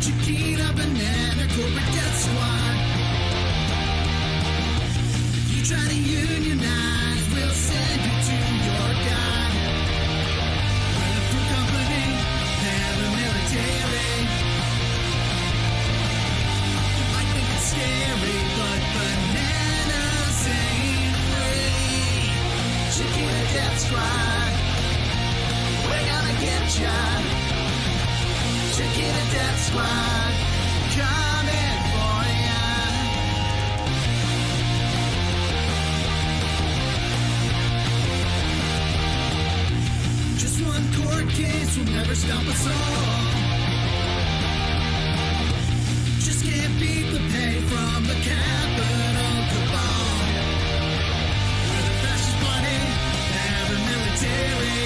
Chiquita Banana Corporate Death Squad. If you try to unionize, we'll send you to your god. We're the fruit company, paramilitary. You might think it's scary, but bananas ain't free. Chiquita Death Squad, we're gonna get ya. Chiquita Death Squad, coming for ya. Just one court case will never stop us all. Just can't beat the pay from the capital cabal. We're the fascist party, paramilitary.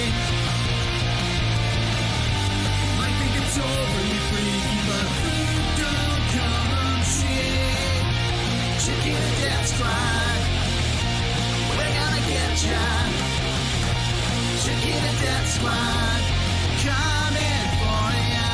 It's overly freaky, but food don't come cheap. Chiquita Death Squad, we're gonna get ya. Chiquita Death Squad, coming for ya.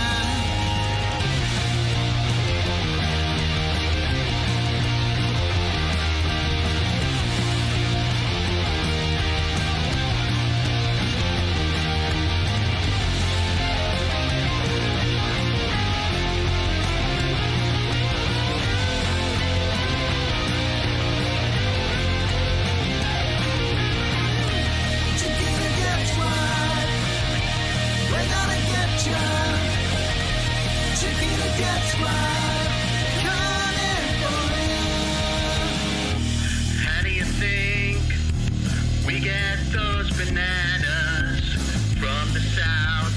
How do you think we get those bananas from the south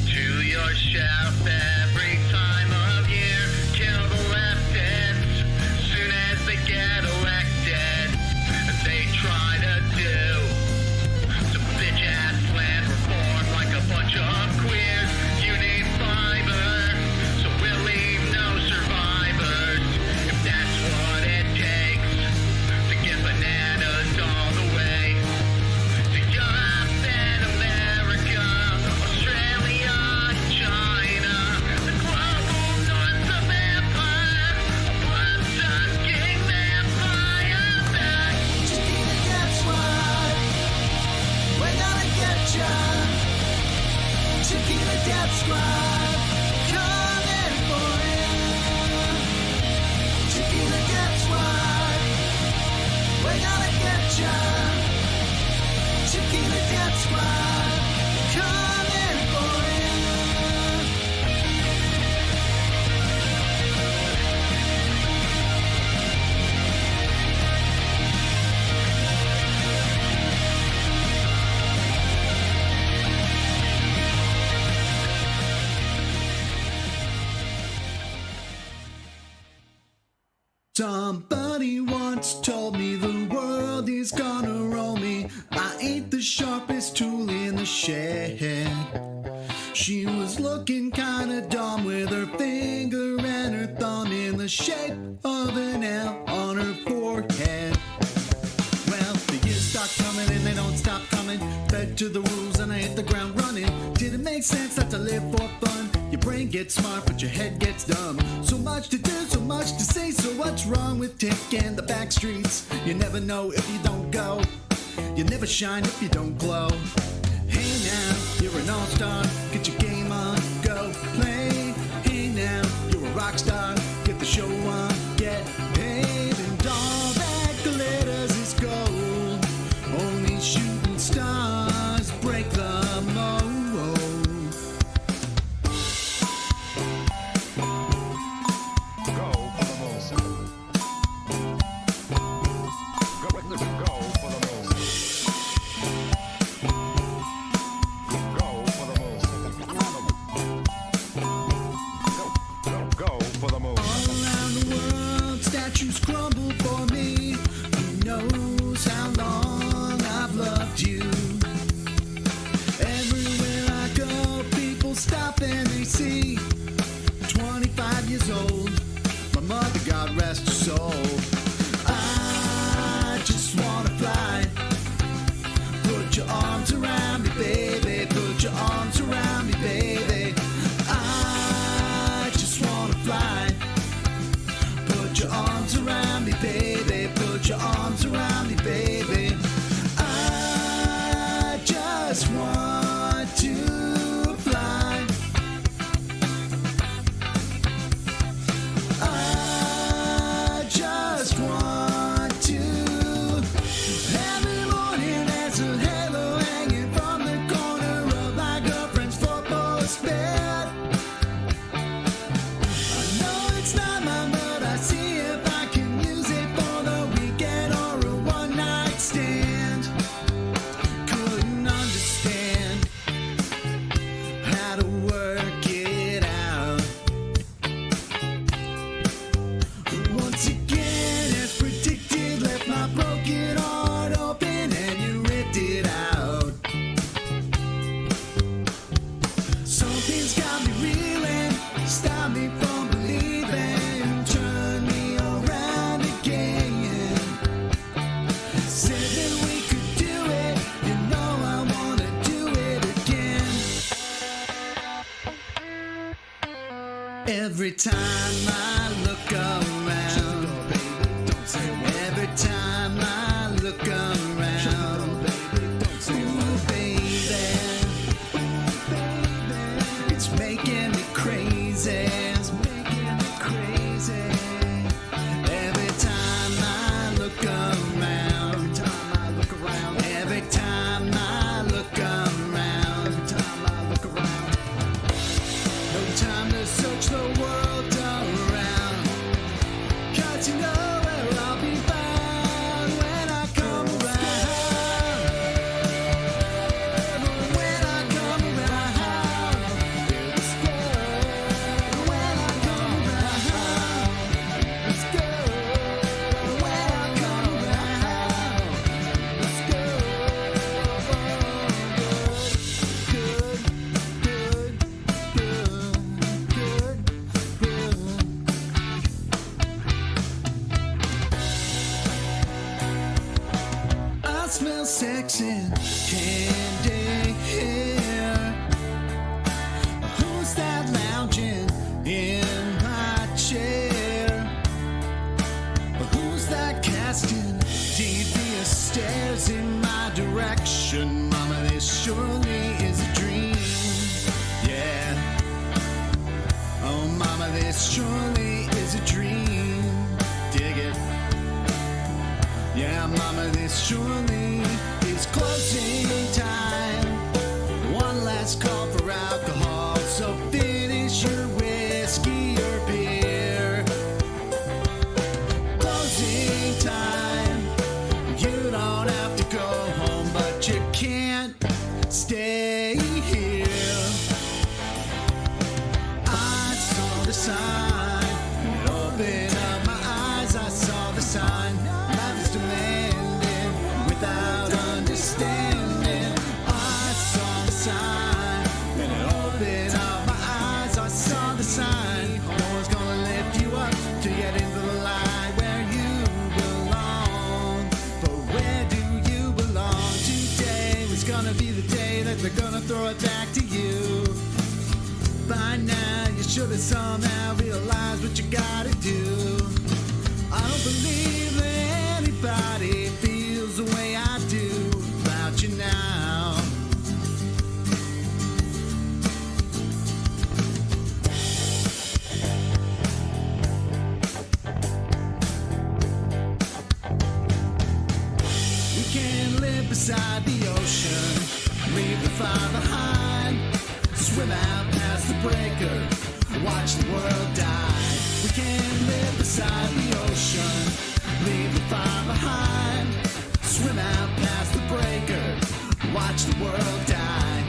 to your shelf every time of year? Kill the leftists soon as they get elected. They try to do some bitch-ass land reform like a bunch of queers. You need fiber, so we'll leave no survivors. If that's what it takes to get bananas all the way to Europe and America, Australia, China, the global north of empire, a blood-sucking vampire back. Chiquita Death Squad, we're gonna get ya. Chiquita Death Squad, coming for ya. Chiquita Death Squad, we're gonna get ya. Chiquita Death Squad, coming for ya. Somebody once told me the world is gonna roll me. I ain't the sharpest tool in the shed. She was looking kinda dumb with her finger and her thumb in the shape of an L on her forehead. Well, the years start coming and they don't stop coming. Fed to the rules and I hit the ground running. Did it make sense not to live for fun? Your brain gets smart but your head gets dumb. So much to do, so much to say. So what's wrong with taking the back streets? You never know if you don't go. You never shine if you don't glow. Hey now, you're an all-star. Get your game on, go play. Hey now, you're a rock star. Get the show on, get paid. And all that glitters is gold. Only shooting stars break the mold. arms around me, baby. Put your arms around me, baby. I Every time I look around, every time I look around, ooh, baby, it's making me crazy. Every time I look around, every time I look around, no time to search the world around, 'cause you know where I'll be found when I come around. When I come around, let's go. When I come around, let's go. When I come around, let's go. Good, good, good, good. I smell sex and candy here. Who's that lounging in my chair? Who's that casting devious stares in my direction? Mama, this surely is a dream. Yeah. Oh, mama, this surely is a dream. Dig it. Yeah, mama, this surely is closing time. One last call for alcohol, so finish your whiskey or beer. Closing time. You don't have to go home, but you can't stay here. I saw the sign. Open up my eyes, I saw the sign. Life is demanding without understanding. I saw the sign. When it opened up my eyes, I saw the sign. No one's gonna lift you up to get into the light where you belong. But where do you belong? Today was gonna be the day that they're gonna throw it back to you. By now, you should have somehow realized what you gotta do. I don't believe that anybody feels the way I do about you now. We can live beside the ocean, leave the fire behind, swim out past the breaker, watch the world die. We can live beside the ocean, leave the fire behind, swim out past the breaker, watch the world die.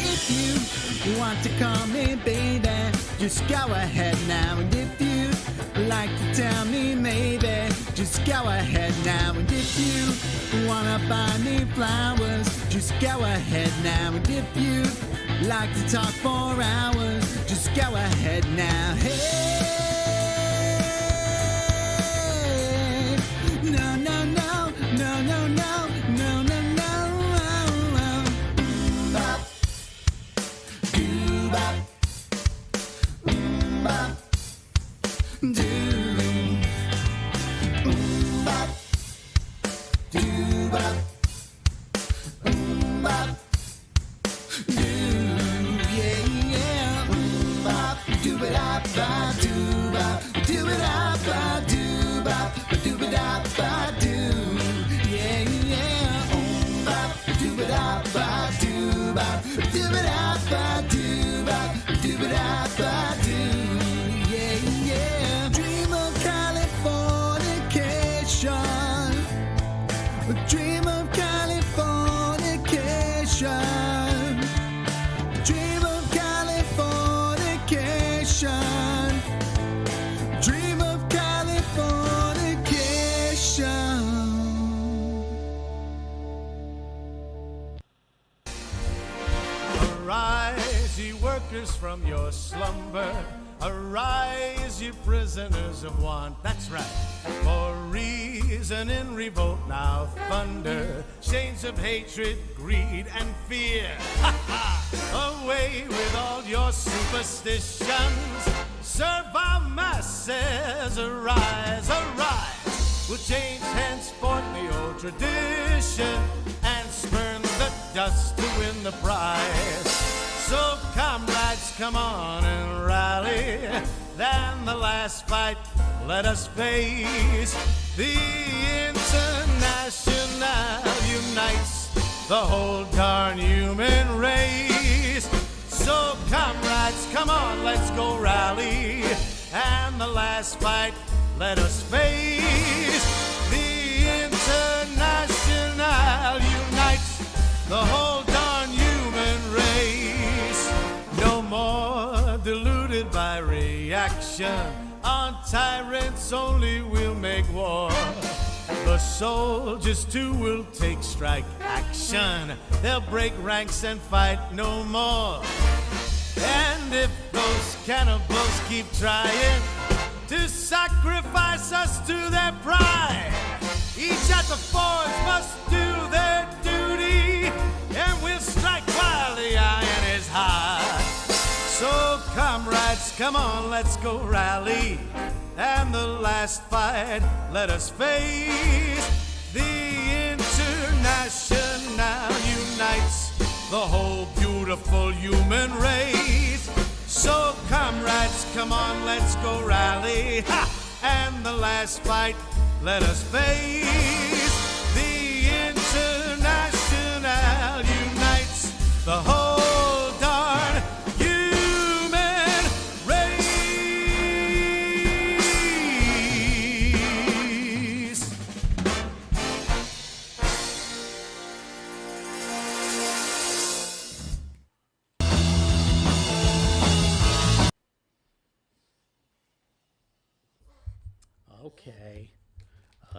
If you want to call me baby, just go ahead now. And if you like to tell me maybe, just go ahead now. And if you wanna buy me flowers, just go ahead now. And if you like to talk for hours, just go ahead now. Hey, no, no, no, no, no, no, no, no, no. Bop, doo bop, bop, doo, bop, doo bop, bop, doo, yeah, yeah, bop, doo ba da ba doo. your slumber. Arise, ye prisoners of want. That's right. For reason in revolt now thunder. Chains of hatred, greed, and fear. Ha ha! Away with all your superstitions. Serve our masses. Arise, arise. We'll change henceforth the old tradition and spurn the dust to win the prize. So comrades, come on and rally. Then the last fight, let us face. The International unites the whole darn human race. So comrades, come on, let's go rally. And the last fight, let us face. The International unites the whole darn human race. No more deluded by reaction. On tyrants only we'll make war. The soldiers too will take strike action. They'll break ranks and fight no more. And if those cannibals keep trying to sacrifice us to their pride, each at the forge must do their duty, and we'll strike while the iron is hot. So comrades, come on, let's go rally. And the last fight, let us face. The International unites the whole beautiful human race. So comrades, come on, let's go rally. Ha! And the last fight, let us face. The International unites the whole darn human race.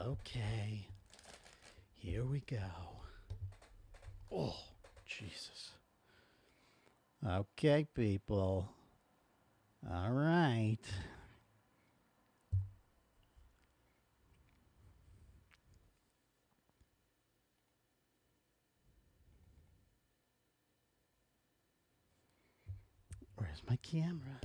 Okay. Here we go. Oh, Jesus. Okay, people. All right. Where's my camera?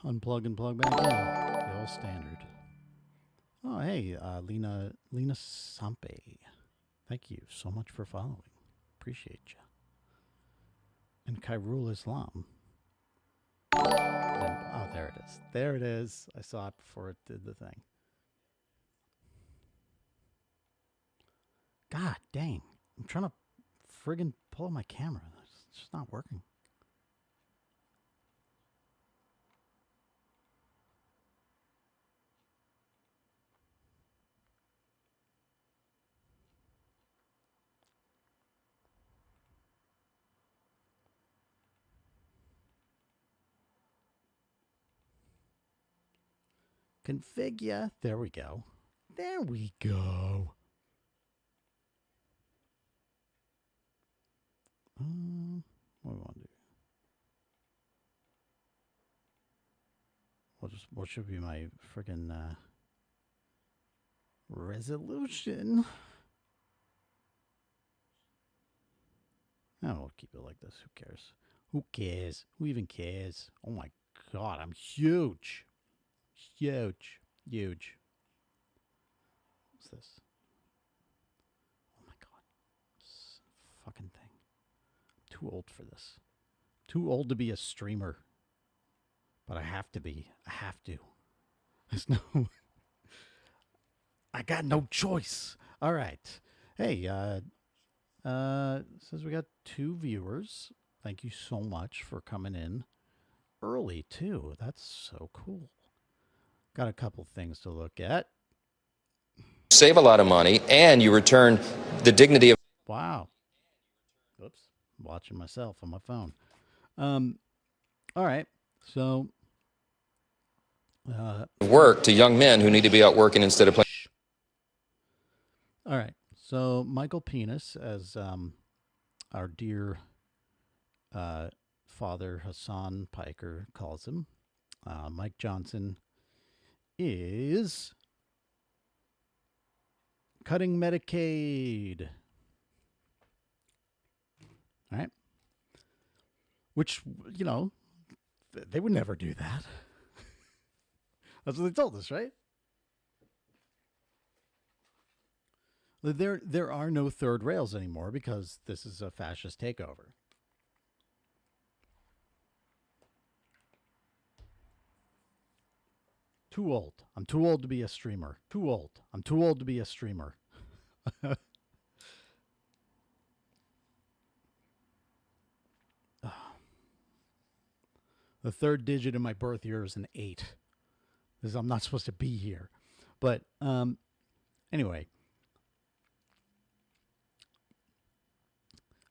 Unplug and plug back in. The old standard. Oh, hey, Lena Sampe. Thank you so much for following. Appreciate you. And Khairul Islam. Oh, there it is. There it is. I saw it before it did the thing. God dang. I'm trying to friggin' pull my camera. It's just not working. Configure. There we go. There we go. What do we want to do? What should be my friggin' resolution? Oh, we'll keep it like this. Who cares? Who cares? Who even cares? Oh my God, I'm huge. Huge. What's this? Oh my God. This fucking thing. I'm too old for this. Too old to be a streamer. But I have to be. I have to. There's no... I got no choice. All right. Hey, says we got 2 viewers. Thank you so much for coming in early, too. That's so cool. Got a couple things to look at. Save a lot of money, and you return the dignity of... Wow. Oops. I'm watching myself on my phone. All right. So, Work to young men who need to be out working instead of playing. all right. So Michael Penis, as our dear father Hassan Piker calls him, Mike Johnson is cutting Medicaid. All right. Which, you know, they would never do that. That's what they told us, right? There are no third rails anymore because this is a fascist takeover. Too old. I'm too old to be a streamer. Too old. I'm too old to be a streamer. The third digit in my birth year is an 8. Because I'm not supposed to be here. But anyway.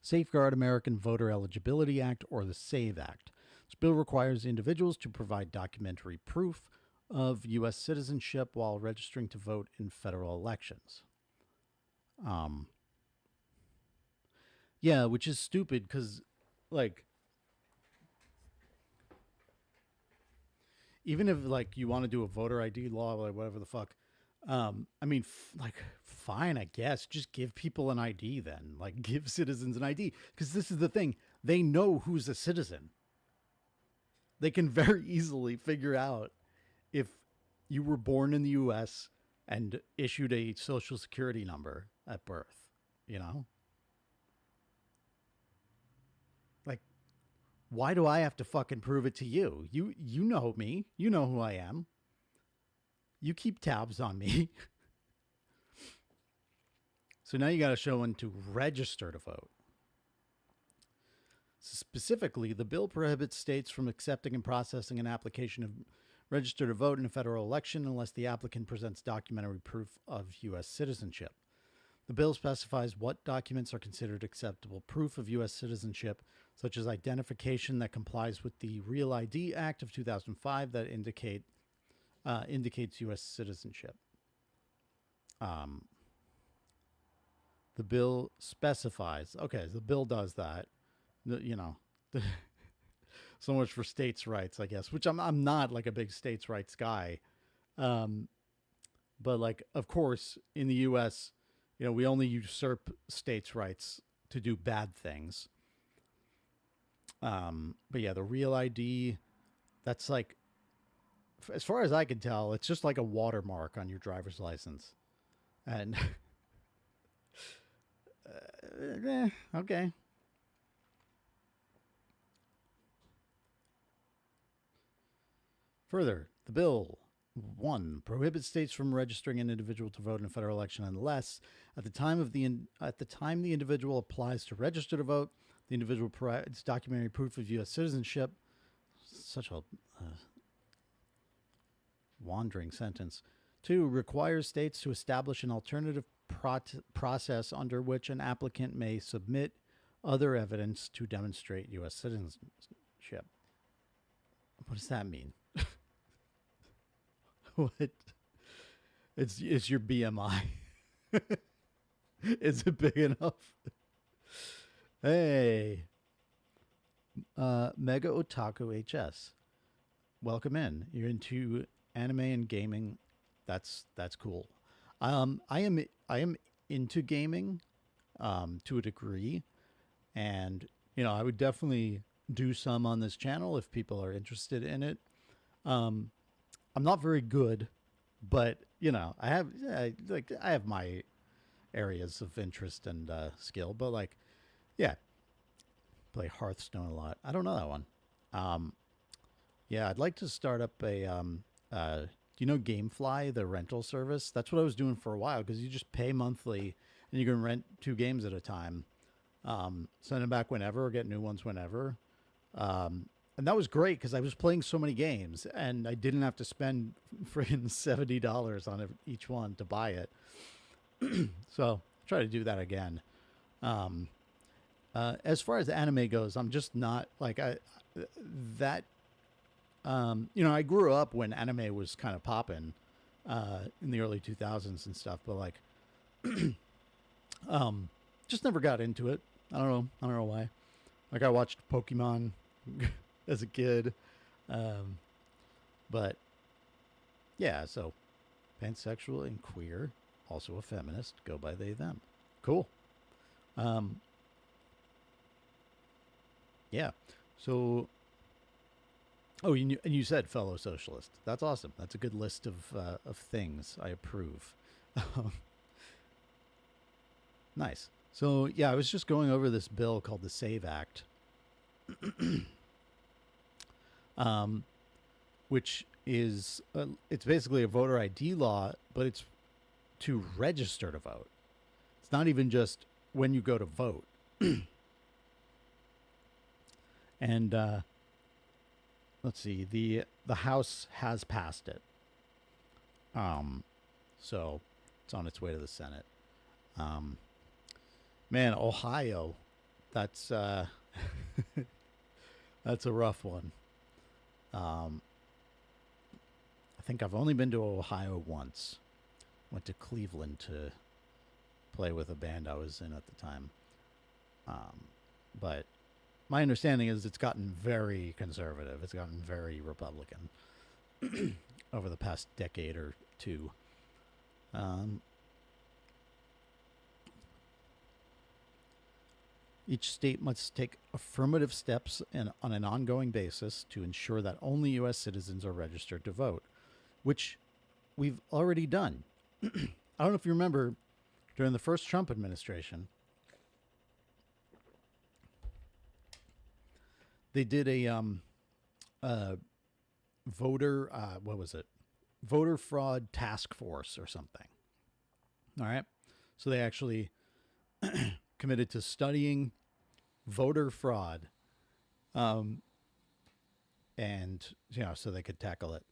Safeguard American Voter Eligibility Act, or the SAVE Act. This bill requires individuals to provide documentary proof of U.S. citizenship while registering to vote in federal elections. Yeah, which is stupid because, like, even if like you want to do a voter ID law, like whatever the fuck, I mean, like, fine, I guess. Just give people an ID then. Like, give citizens an ID. Because this is the thing. They know who's a citizen. They can very easily figure out if you were born in the U.S. and issued a social security number at birth, you know? Like, why do I have to fucking prove it to you? You know me. You know who I am. You keep tabs on me. So now you got to show when to register to vote. Specifically, the bill prohibits states from accepting and processing an application of register to vote in a federal election unless the applicant presents documentary proof of U.S. citizenship. The bill specifies what documents are considered acceptable proof of U.S. citizenship, such as identification that complies with the Real ID Act of 2005 that indicates U.S. citizenship. The bill specifies. Okay, the bill does that. You know, so much for states' rights, I guess. Which I'm not like a big states' rights guy, but like, of course, in the U.S., you know, we only usurp states' rights to do bad things. But yeah, the Real ID, that's like, as far as I can tell, it's just like a watermark on your driver's license. And okay. Further, the bill 1 prohibits states from registering an individual to vote in a federal election unless at the time the individual applies to register to vote, the individual provides documentary proof of U.S. citizenship. Such a wandering sentence. 2, requires states to establish an alternative process under which an applicant may submit other evidence to demonstrate U.S. citizenship. What does that mean? What? It's your BMI. Is it big enough? Hey. Mega Otaku HS. Welcome in. You're into anime and gaming. That's cool. I am into gaming to a degree, and you know, I would definitely do some on this channel if people are interested in it. I'm not very good, but you know, I have my areas of interest and skill. But like, yeah, play Hearthstone a lot. I don't know that one. Yeah, I'd like to start up a. Do you know GameFly, the rental service? That's what I was doing for a while because you just pay monthly and you can rent 2 games at a time. Send them back whenever, or get new ones whenever. And that was great because I was playing so many games and I didn't have to spend friggin' $70 on each one to buy it. So try to do that again. As far as anime goes, I'm just not like that. I grew up when anime was kind of popping in the early 2000s and stuff, but like, just never got into it. I don't know why. Like I watched Pokemon as a kid, but yeah. So pansexual and queer, also a feminist. Go by they them. Cool. Yeah. So, and you said fellow socialist. That's awesome. That's a good list of things. I approve. Nice. So yeah, I was just going over this bill called the Save Act, which is it's basically a voter ID law, but it's to register to vote. It's not even just when you go to vote. And let's see, the House has passed it. So it's on its way to the Senate. Man, Ohio, that's that's a rough one. I think I've only been to Ohio once. Went to Cleveland to play with a band I was in at the time. But my understanding is it's gotten very conservative. It's gotten very Republican over the past decade or two. Each state must take affirmative steps on an ongoing basis to ensure that only U.S. citizens are registered to vote, which we've already done. I don't know if you remember, during the first Trump administration, they did a voter, what was it? Voter fraud task force or something. All right. So they actually committed to studying voter fraud, and so they could tackle it.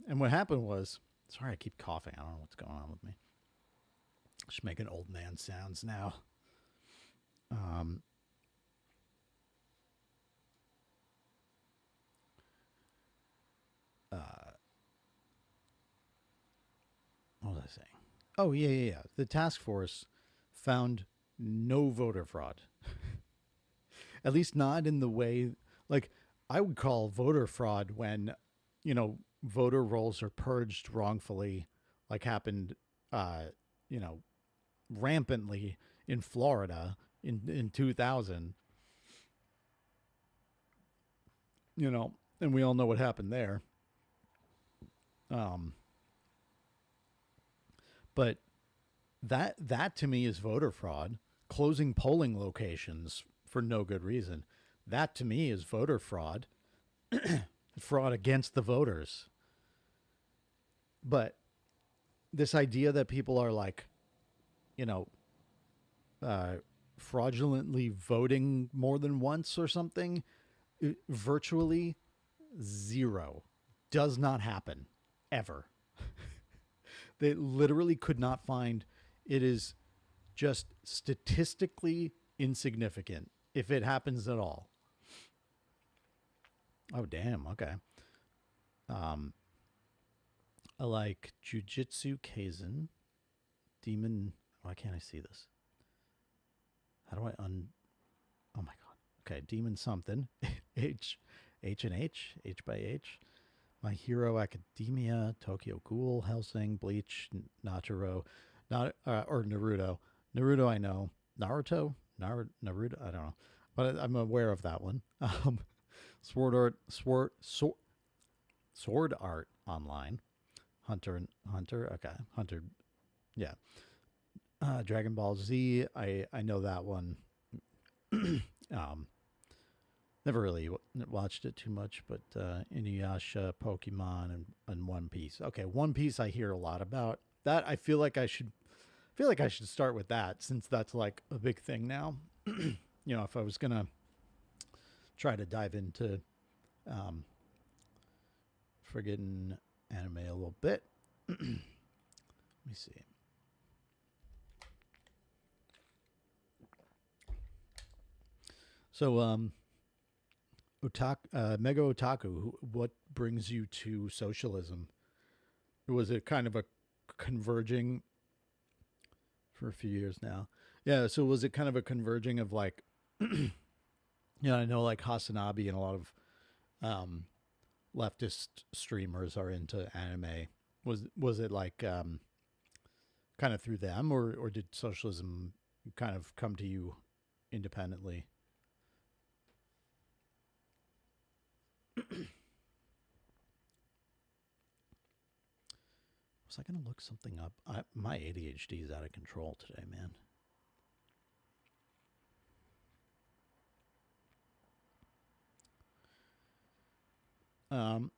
And what happened was, sorry, I keep coughing. I don't know what's going on with me. Just making old man sounds now. What was I saying? Oh, yeah. The task force found no voter fraud. At least not in the way, like, I would call voter fraud when, voter rolls are purged wrongfully, like happened, rampantly in Florida in 2000, and we all know what happened there. But that to me is voter fraud. Closing polling locations for no good reason. That to me is voter fraud. Fraud against the voters. But this idea that people are like, fraudulently voting more than once or something, virtually zero. Does not happen. Ever. They literally could not find. It is just statistically insignificant if it happens at all. Oh, damn. Okay. I like Jujitsu Kaisen. Demon. Why can't I see this? How do I Oh my God. Okay. Demon something. H and H by H. My Hero Academia, Tokyo Ghoul, Hellsing, Bleach, Naruto. Naruto, I know. Naruto, I don't know, but I'm aware of that one. Sword Art Online, Hunter, okay, Hunter, yeah. Dragon Ball Z, I know that one. Never really watched it too much, but Inuyasha, Pokemon, and One Piece. Okay, One Piece I hear a lot about. That I feel like I should start with that, since that's like a big thing now. If I was gonna try to dive into friggin' anime a little bit. Let me see. So, Mega Otaku, what brings you to socialism? Was it kind of a converging for a few years now? Yeah. So was it kind of a converging of like, I know like Hasanabe and a lot of um, leftist streamers are into anime. Was it like kind of through them, or did socialism kind of come to you independently? Was I going to look something up? My ADHD is out of control today, man. Um,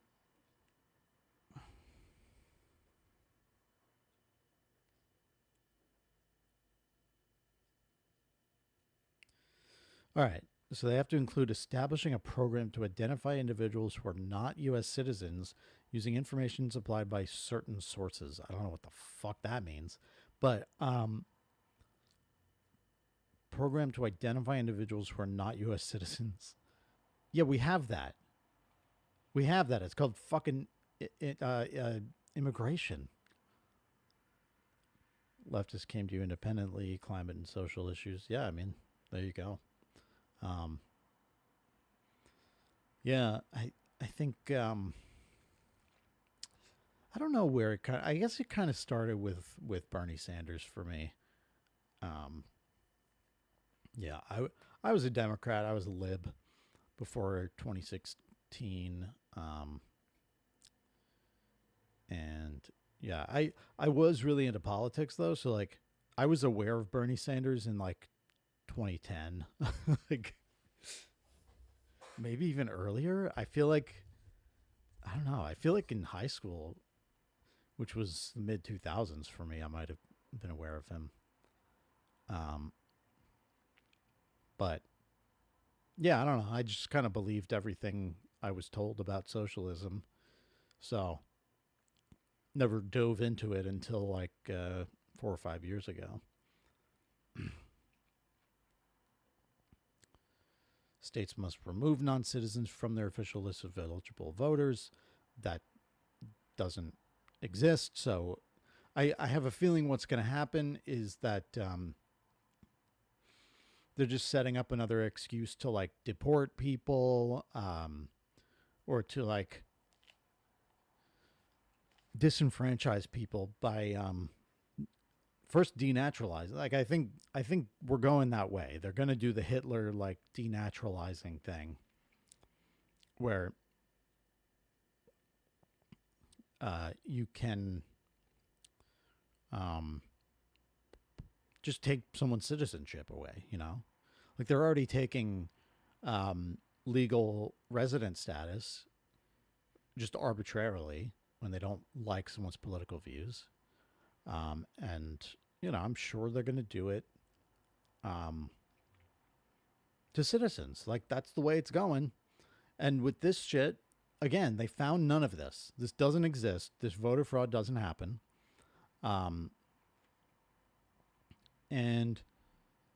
all right. So they have to include establishing a program to identify individuals who are not U.S. citizens using information supplied by certain sources. I don't know what the fuck that means, but program to identify individuals who are not U.S. citizens. Yeah, we have that. We have that. It's called fucking immigration. Leftists came to you independently, climate and social issues. Yeah, I mean, there you go. Um, yeah, I think I don't know where it kind. I guess it kind of started with Bernie Sanders for me. Um, yeah, I was a Democrat. I was a lib before 2016. And yeah, I was really into politics though. So like, I was aware of Bernie Sanders in like 2010, like maybe even earlier. I feel like I don't know. I feel like in high school, which was the mid 2000s for me, I might have been aware of him. Um, but yeah, I don't know. I just kind of believed everything I was told about socialism. So never dove into it until like 4 or 5 years ago. States must remove non citizens from their official list of eligible voters. That doesn't exist. So I have a feeling what's going to happen is that they're just setting up another excuse to like deport people or to like disenfranchise people by first denaturalize. Like I think we're going that way. They're going to do the Hitler like denaturalizing thing where you can um, just take someone's citizenship away, you know? Like they're already taking legal resident status just arbitrarily when they don't like someone's political views. And, I'm sure they're going to do it um, to citizens. Like that's the way it's going. And with this shit, again, they found none of this. This doesn't exist. This voter fraud doesn't happen. Um, and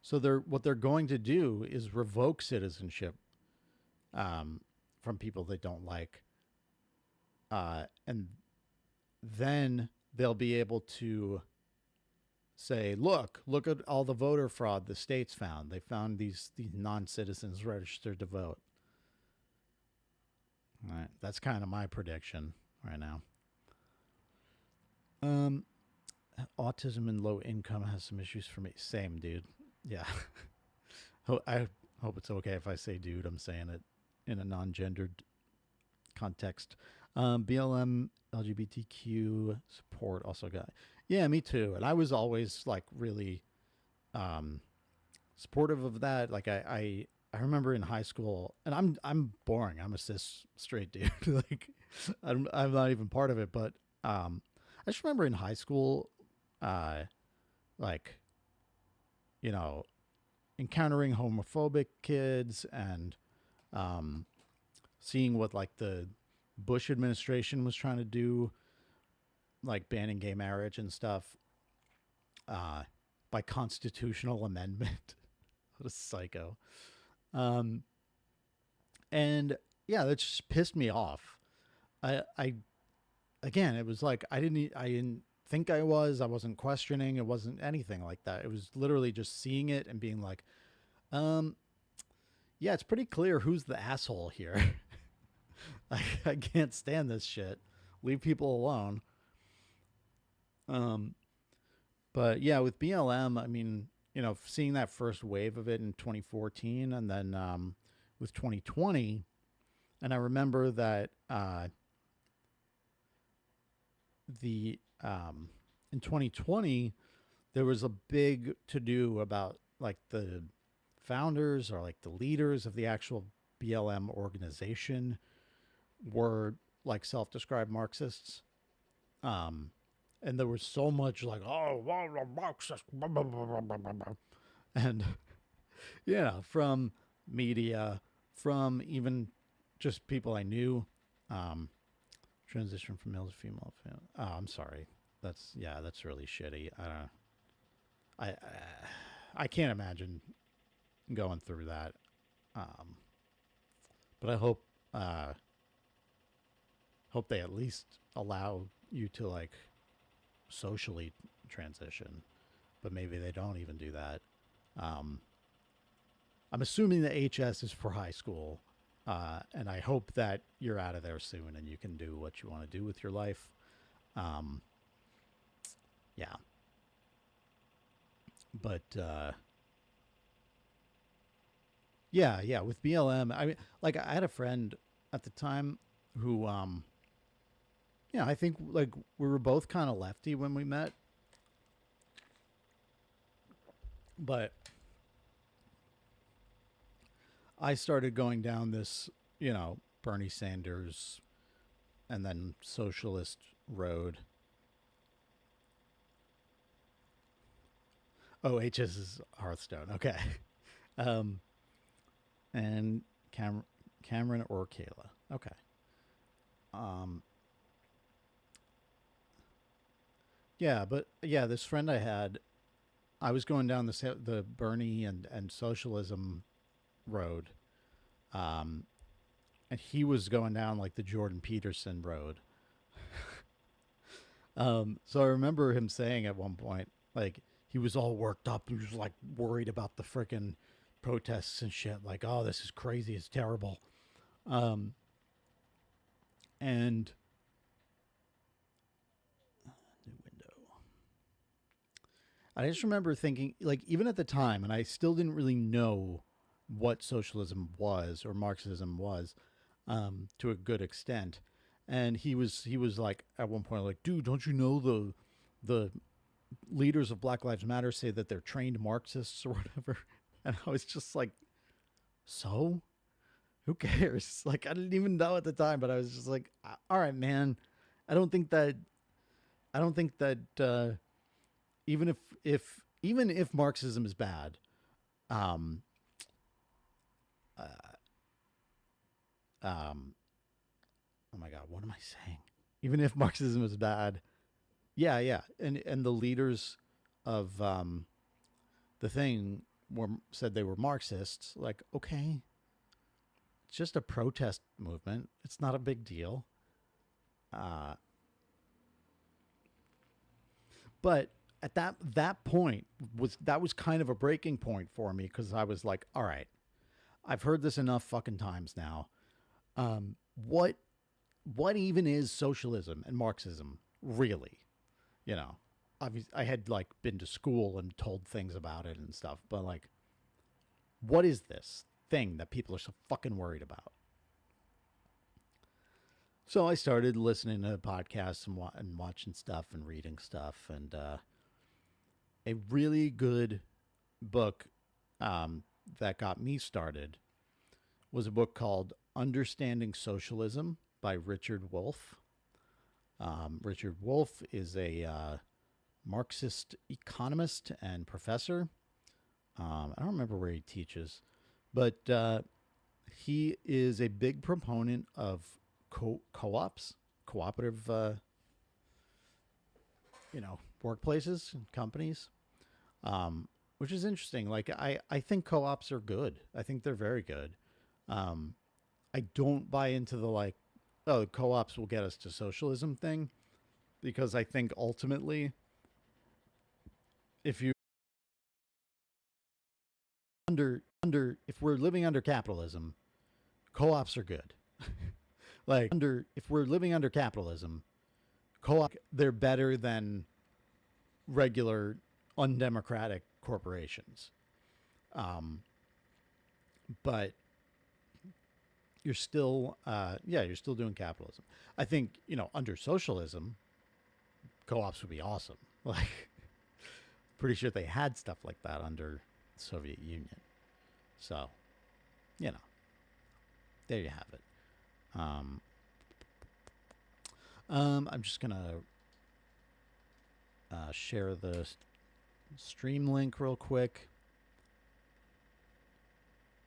so what they're going to do is revoke citizenship from people they don't like, and then they'll be able to say, look at all the voter fraud the states found. They found these non-citizens registered to vote. All right, that's kind of my prediction right now. Autism and low income has some issues for me. Same, dude. Yeah. I hope it's okay if I say dude. I'm saying it in a non-gendered context. BLM LGBTQ support also got. Yeah, me too. And I was always like really supportive of that. Like I remember in high school, and I'm boring. I'm a cis straight dude. Like I'm not even part of it. But I just remember in high school, like encountering homophobic kids and seeing what like the Bush administration was trying to do, like banning gay marriage and stuff, by constitutional amendment. What a psycho. Um, and yeah, that just pissed me off. I again, it was like I didn't think I wasn't questioning, it wasn't anything like that. It was literally just seeing it and being like, um, yeah, it's pretty clear who's the asshole here. I can't stand this shit. Leave people alone. Um, but yeah, with BLM, I mean, seeing that first wave of it in 2014, and then with 2020, and I remember that the in 2020 there was a big to do about like the founders or like the leaders of the actual BLM organization were like self-described Marxists. Um, and there was so much like, oh, well, Marxist, blah, blah, blah, blah, blah, blah. And yeah, from media, from even just people I knew, um, transition from male to female. Oh, I'm sorry. That's really shitty. I, I can't imagine going through that. Um, but I hope they at least allow you to like socially transition, but maybe they don't even do that. Um, I'm assuming the HS is for high school, and I hope that you're out of there soon and you can do what you want to do with your life. Um, yeah, but yeah, with BLM, I mean, like I had a friend at the time who, yeah, I think like we were both kind of lefty when we met, but I started going down this, Bernie Sanders and then socialist road. Oh, HS is Hearthstone. Okay. Um, and Cameron or Kayla. Okay. Um, yeah, but yeah, this friend I had, I was going down the Bernie and socialism road, um, and he was going down like the Jordan Peterson road. So I remember him saying at one point, like he was all worked up. He was like worried about the frickin' protests and shit. Like, oh, this is crazy. It's terrible. Um, and new window. I just remember thinking, like, even at the time, and I still didn't really know what socialism was or Marxism was, to a good extent. And he was like at one point like, dude, don't you know the leaders of Black Lives Matter say that they're trained Marxists or whatever? And I was just like, so who cares? Like I didn't even know at the time, but I was just like, all right, man. I don't think that I don't think that even if Marxism is bad, um, uh, um, oh my god, what am I saying? Even if Marxism is bad, yeah, and the leaders of the thing said they were Marxists. Like, okay, it's just a protest movement. It's not a big deal. Uh, but at that point was kind of a breaking point for me because I was like, all right, I've heard this enough fucking times now. What even is socialism and Marxism really? You know, obviously I had like been to school and told things about it and stuff, but like, what is this thing that people are so fucking worried about? So I started listening to podcasts and watching stuff and reading stuff, and a really good book that got me started was a book called Understanding Socialism by Richard Wolff. Richard Wolff is a Marxist economist and professor. I don't remember where he teaches, but he is a big proponent of co-ops, cooperative, workplaces and companies. which is interesting. Like I think co-ops are good. I think they're very good. Um, I don't buy into the like, oh, co-ops will get us to socialism thing, because I think ultimately, if you if we're living under capitalism, co-ops are good. Like if we're living under capitalism, co-op they're better than regular undemocratic corporations. But you're still you're still doing capitalism. I think, under socialism, co-ops would be awesome. Like, pretty sure they had stuff like that under the Soviet Union. So, you know, there you have it. I'm just gonna share the stream link real quick.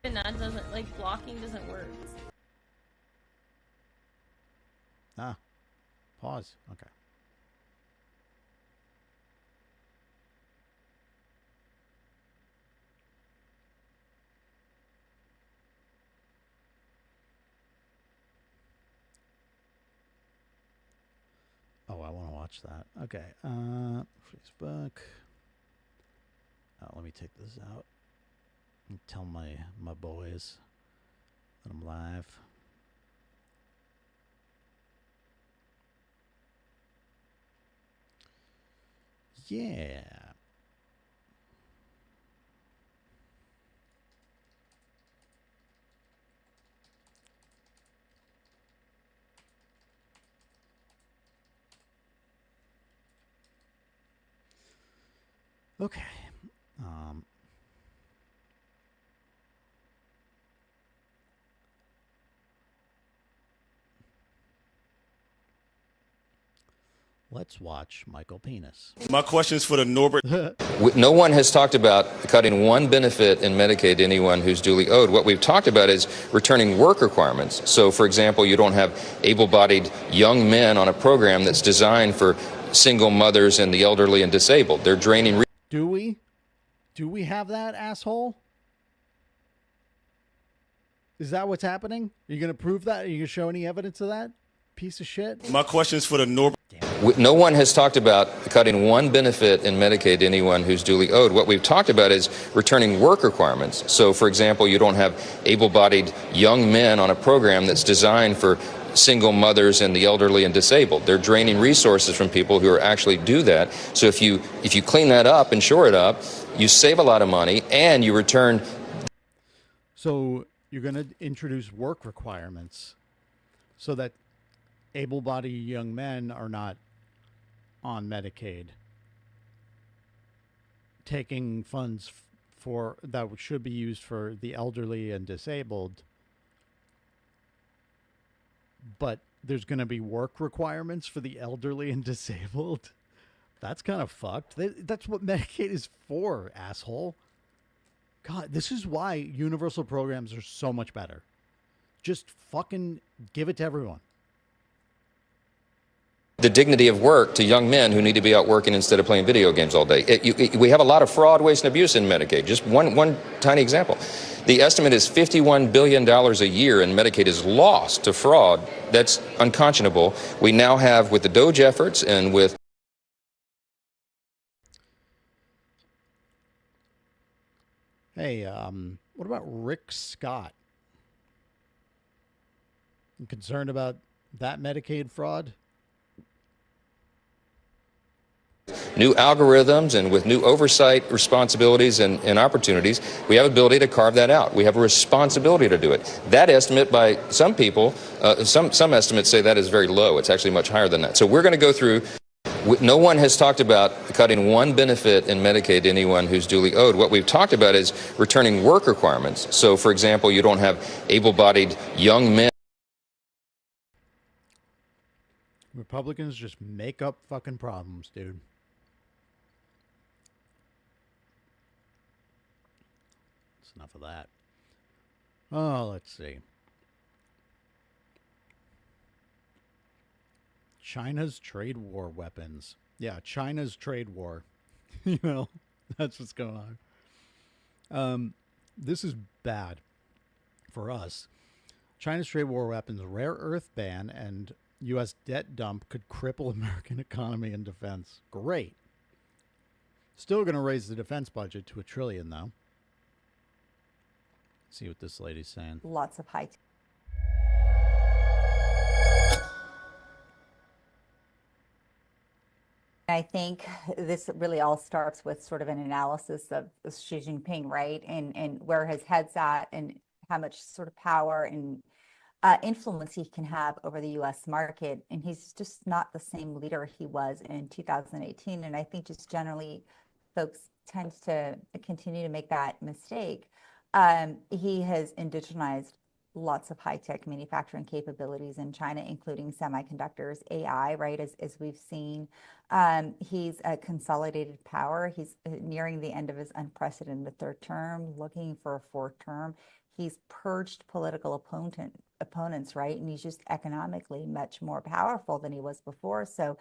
And that doesn't, like, blocking doesn't work. Pause. Okay. Oh, I want to watch that. Okay. Facebook. Let me take this out and tell my boys that I'm live. Yeah. Okay. Let's watch Michael Penis. My question is for the Norbert. No one has talked about cutting one benefit in Medicaid to anyone who's duly owed. What we've talked about is returning work requirements. So, for example, you don't have able-bodied young men on a program that's designed for single mothers and the elderly and disabled. They're draining. Do we? Do we have that, asshole? Is that what's happening? Are you going to prove that? Are you going to show any evidence of that? Piece of shit. My question is for the Norbert. No one has talked about cutting one benefit in Medicaid to anyone who's duly owed. What we've talked about is returning work requirements. So, for example, you don't have able-bodied young men on a program that's designed for single mothers and the elderly and disabled. They're draining resources from people who are actually do that. So if you clean that up and shore it up, you save a lot of money and you return. So you're going to introduce work requirements so that able-bodied young men are not on Medicaid taking funds for that should be used for the elderly and disabled, but there's going to be work requirements for the elderly and disabled. That's kind of fucked. That's what Medicaid is for, asshole. God, this is why universal programs are so much better. Just fucking give it to everyone. The dignity of work to young men who need to be out working instead of playing video games all day. We have a lot of fraud, waste, and abuse in Medicaid. Just one tiny example. The estimate is $51 billion a year, and Medicaid is lost to fraud. That's unconscionable. We now have, with the Doge efforts and with... Hey, what about Rick Scott? You concerned about that Medicaid fraud? New algorithms and with new oversight responsibilities and opportunities, we have ability to carve that out. We have a responsibility to do it. That estimate by some people, some estimates say that is very low. It's actually much higher than that. So we're going to go through. No one has talked about cutting one benefit in Medicaid to anyone who's duly owed. What we've talked about is returning work requirements. So, for example, you don't have able-bodied young men. Republicans just make up fucking problems, dude. That's enough of that. Oh, let's see. China's trade war weapons. Yeah, China's trade war. That's what's going on. This is bad for us. China's trade war weapons, rare earth ban, and U.S. debt dump could cripple American economy and defense. Great. Still going to raise the defense budget to $1 trillion, though. See what this lady's saying. Lots of high. I think this really all starts with sort of an analysis of Xi Jinping, right? And where his head's at and how much sort of power and influence he can have over the US market. And he's just not the same leader he was in 2018. And I think just generally folks tend to continue to make that mistake. He has indigenized lots of high-tech manufacturing capabilities in China, including semiconductors, AI, right, as we've seen. He's a consolidated power. He's nearing the end of his unprecedented third term, looking for a fourth term. He's purged political opponents, right? And he's just economically much more powerful than he was before. So,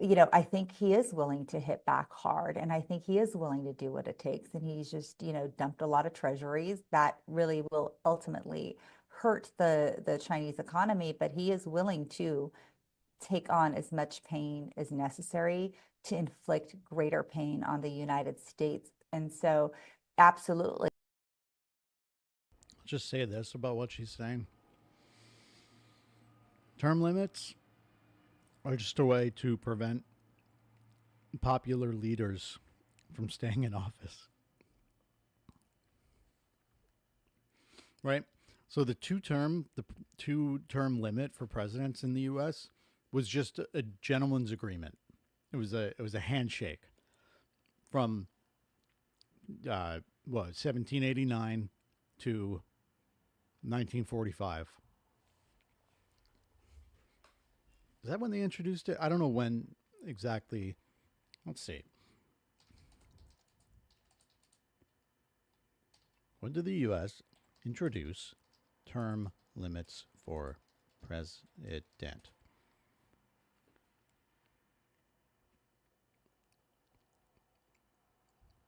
you know, I think he is willing to hit back hard, and I think he is willing to do what it takes. And he's just, you know, dumped a lot of treasuries that really will ultimately hurt the Chinese economy, but he is willing to take on as much pain as necessary to inflict greater pain on the United States. And so, absolutely. I'll just say this about what she's saying. Term limits are just a way to prevent popular leaders from staying in office. Right? So the two-term limit for presidents in the US was just a gentleman's agreement. It was a handshake from 1789 to 1945. Is that when they introduced it? I don't know when exactly. Let's see. When did the U.S. introduce term limits for president?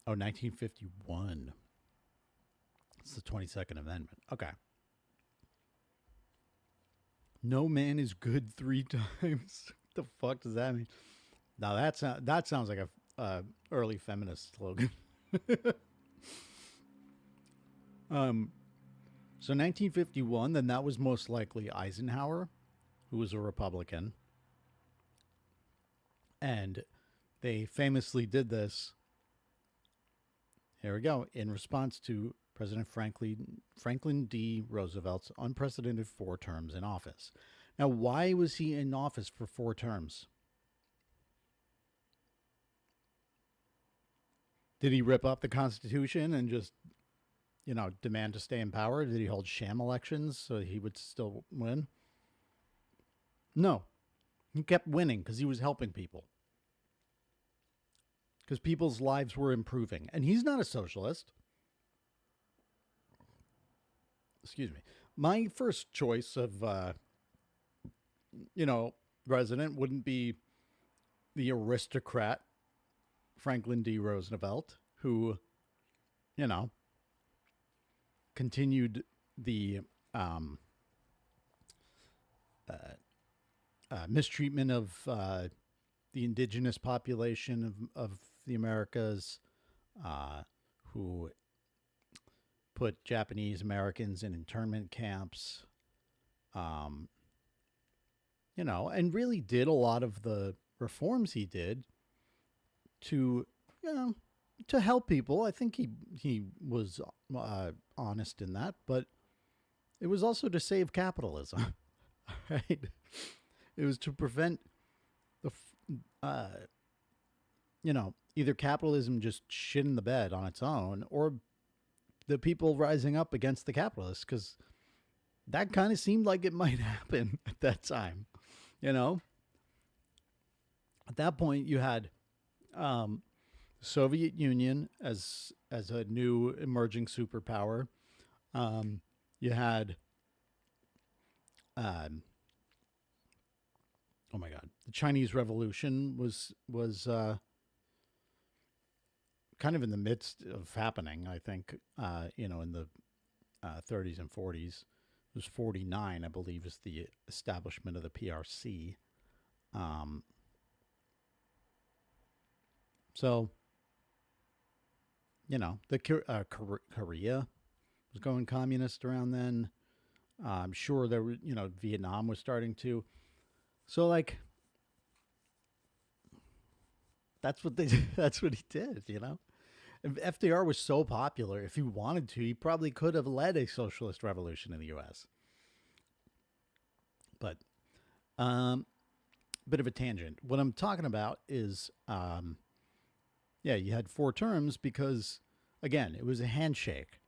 Oh, 1951. It's the 22nd Amendment. Okay. No man is good 3 times. What the fuck does that mean? Now that sounds like a early feminist slogan. So 1951, then that was most likely Eisenhower, who was a Republican. And they famously did this. Here we go. In response to President Franklin D. Roosevelt's unprecedented 4 terms in office. Now, why was he in office for 4 terms? Did he rip up the Constitution and just, you know, demand to stay in power? Did he hold sham elections so he would still win? No. He kept winning because he was helping people. Because people's lives were improving. And he's not a socialist. Excuse me. My first choice of, president wouldn't be the aristocrat Franklin D. Roosevelt, who, you know, continued the mistreatment of the indigenous population of the Americas, who put Japanese Americans in internment camps, and really did a lot of the reforms he did to help people. I think he was honest in that, but it was also to save capitalism, right? It was to prevent the, either capitalism just shit in the bed on its own, or the people rising up against the capitalists, because that kind of seemed like it might happen at that time. At that point, you had Soviet Union as a new emerging superpower. You had, oh my God, the Chinese Revolution was kind of in the midst of happening, I think, in the 30s and 40s. It was 49, I believe, is the establishment of the PRC. So, Korea was going communist around then. I'm sure there were, Vietnam was starting to. So, like, that's what he did, If FDR was so popular, if he wanted to, he probably could have led a socialist revolution in the U.S. But, bit of a tangent. What I'm talking about is, you had 4 terms because, again, it was a handshake.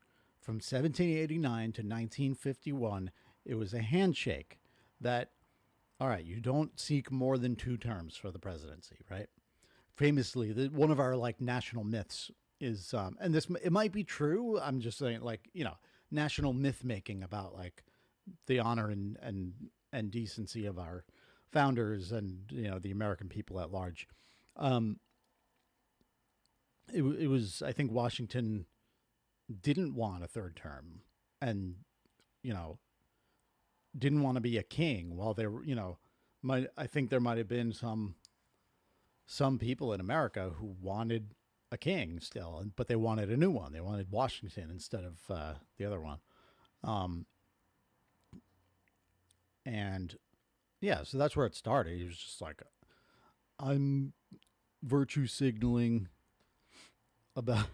From 1789 to 1951, it was a handshake that, all right, you don't seek more than 2 terms for the presidency, right? Famously, one of our national myths is, and it might be true. I'm just saying, national myth making about the honor and decency of our founders and the American people at large. It was, I think, Washington didn't want a 3rd term, and didn't want to be a king. While there were, I think there might have been some people in America who wanted a king still, but they wanted a new one. They wanted Washington instead of the other one. And yeah, so that's where it started. He was just like, I'm virtue signaling about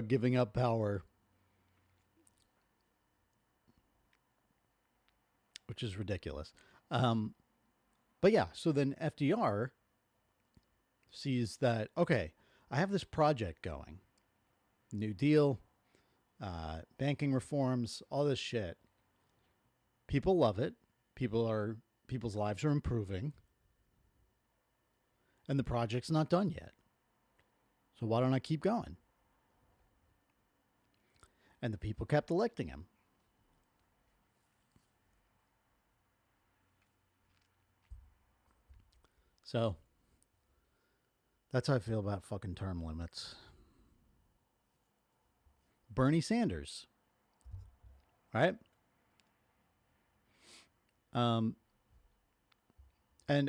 giving up power, which is ridiculous. But yeah, so then FDR sees that, okay, I have this project going, New Deal, banking reforms, all this shit. People love it. People's lives are improving, and the project's not done yet. So why don't I keep going? And the people kept electing him. So that's how I feel about fucking term limits. Bernie Sanders, right? And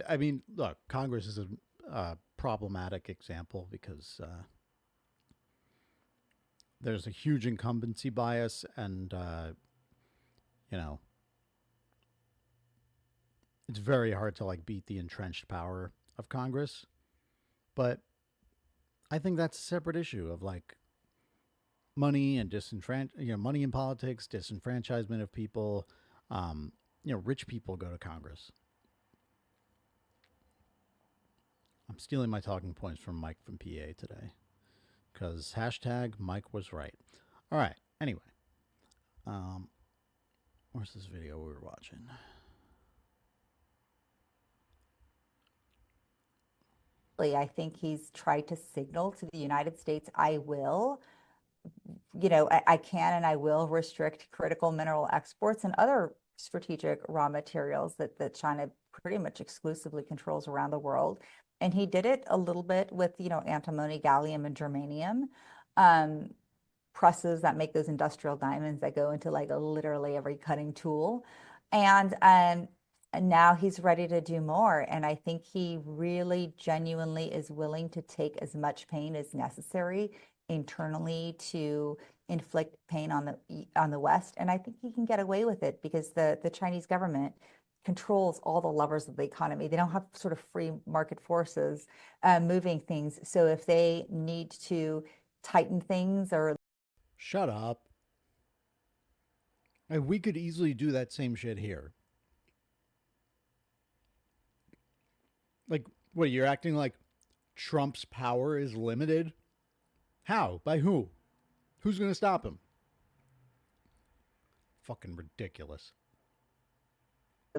I mean, look, Congress is a problematic example because there's a huge incumbency bias, and it's very hard to beat the entrenched power of Congress. But I think that's a separate issue of money and money in politics, disenfranchisement of people. Rich people go to Congress. I'm stealing my talking points from Mike from PA today because hashtag Mike was right. All right. Anyway, where's this video we were watching? I think he's tried to signal to the United States, I will, I can and I will restrict critical mineral exports and other strategic raw materials that China pretty much exclusively controls around the world. And he did it a little bit with, antimony, gallium, and germanium, presses that make those industrial diamonds that go into literally every cutting tool. And now he's ready to do more. And I think he really genuinely is willing to take as much pain as necessary internally to inflict pain on the West. And I think he can get away with it because the Chinese government controls all the levers of the economy. They don't have sort of free market forces moving things. So if they need to tighten things or... Shut up. And we could easily do that same shit here. What, you're acting like Trump's power is limited? How? By who? Who's going to stop him? Fucking ridiculous.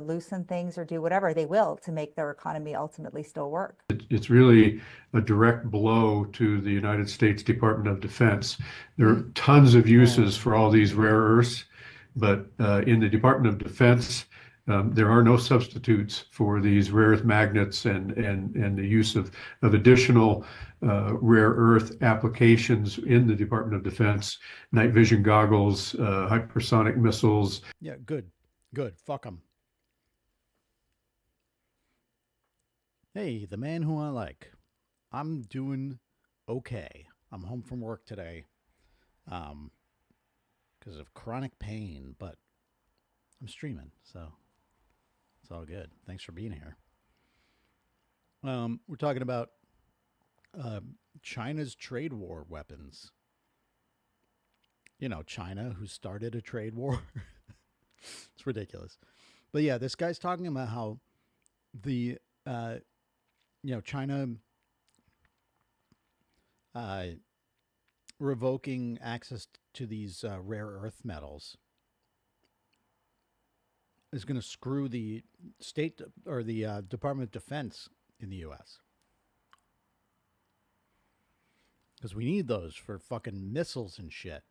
Loosen things or do whatever they will to make their economy ultimately still work. It's really a direct blow to the United States Department of Defense. There are tons of uses for all these rare earths, but in the Department of Defense, There are no substitutes for these rare earth magnets and the use of additional rare earth applications in the Department of Defense, night vision goggles, hypersonic missiles. Yeah, good. Good. Fuck them. Hey, the man who I like. I'm doing okay. I'm home from work today because of chronic pain, but I'm streaming, so it's all good. Thanks for being here. We're talking about China's trade war weapons. You know, China, who started a trade war. It's ridiculous. But yeah, this guy's talking about how the, China revoking access to these rare earth metals is going to screw the state or the Department of Defense in the U.S. Because we need those for fucking missiles and shit.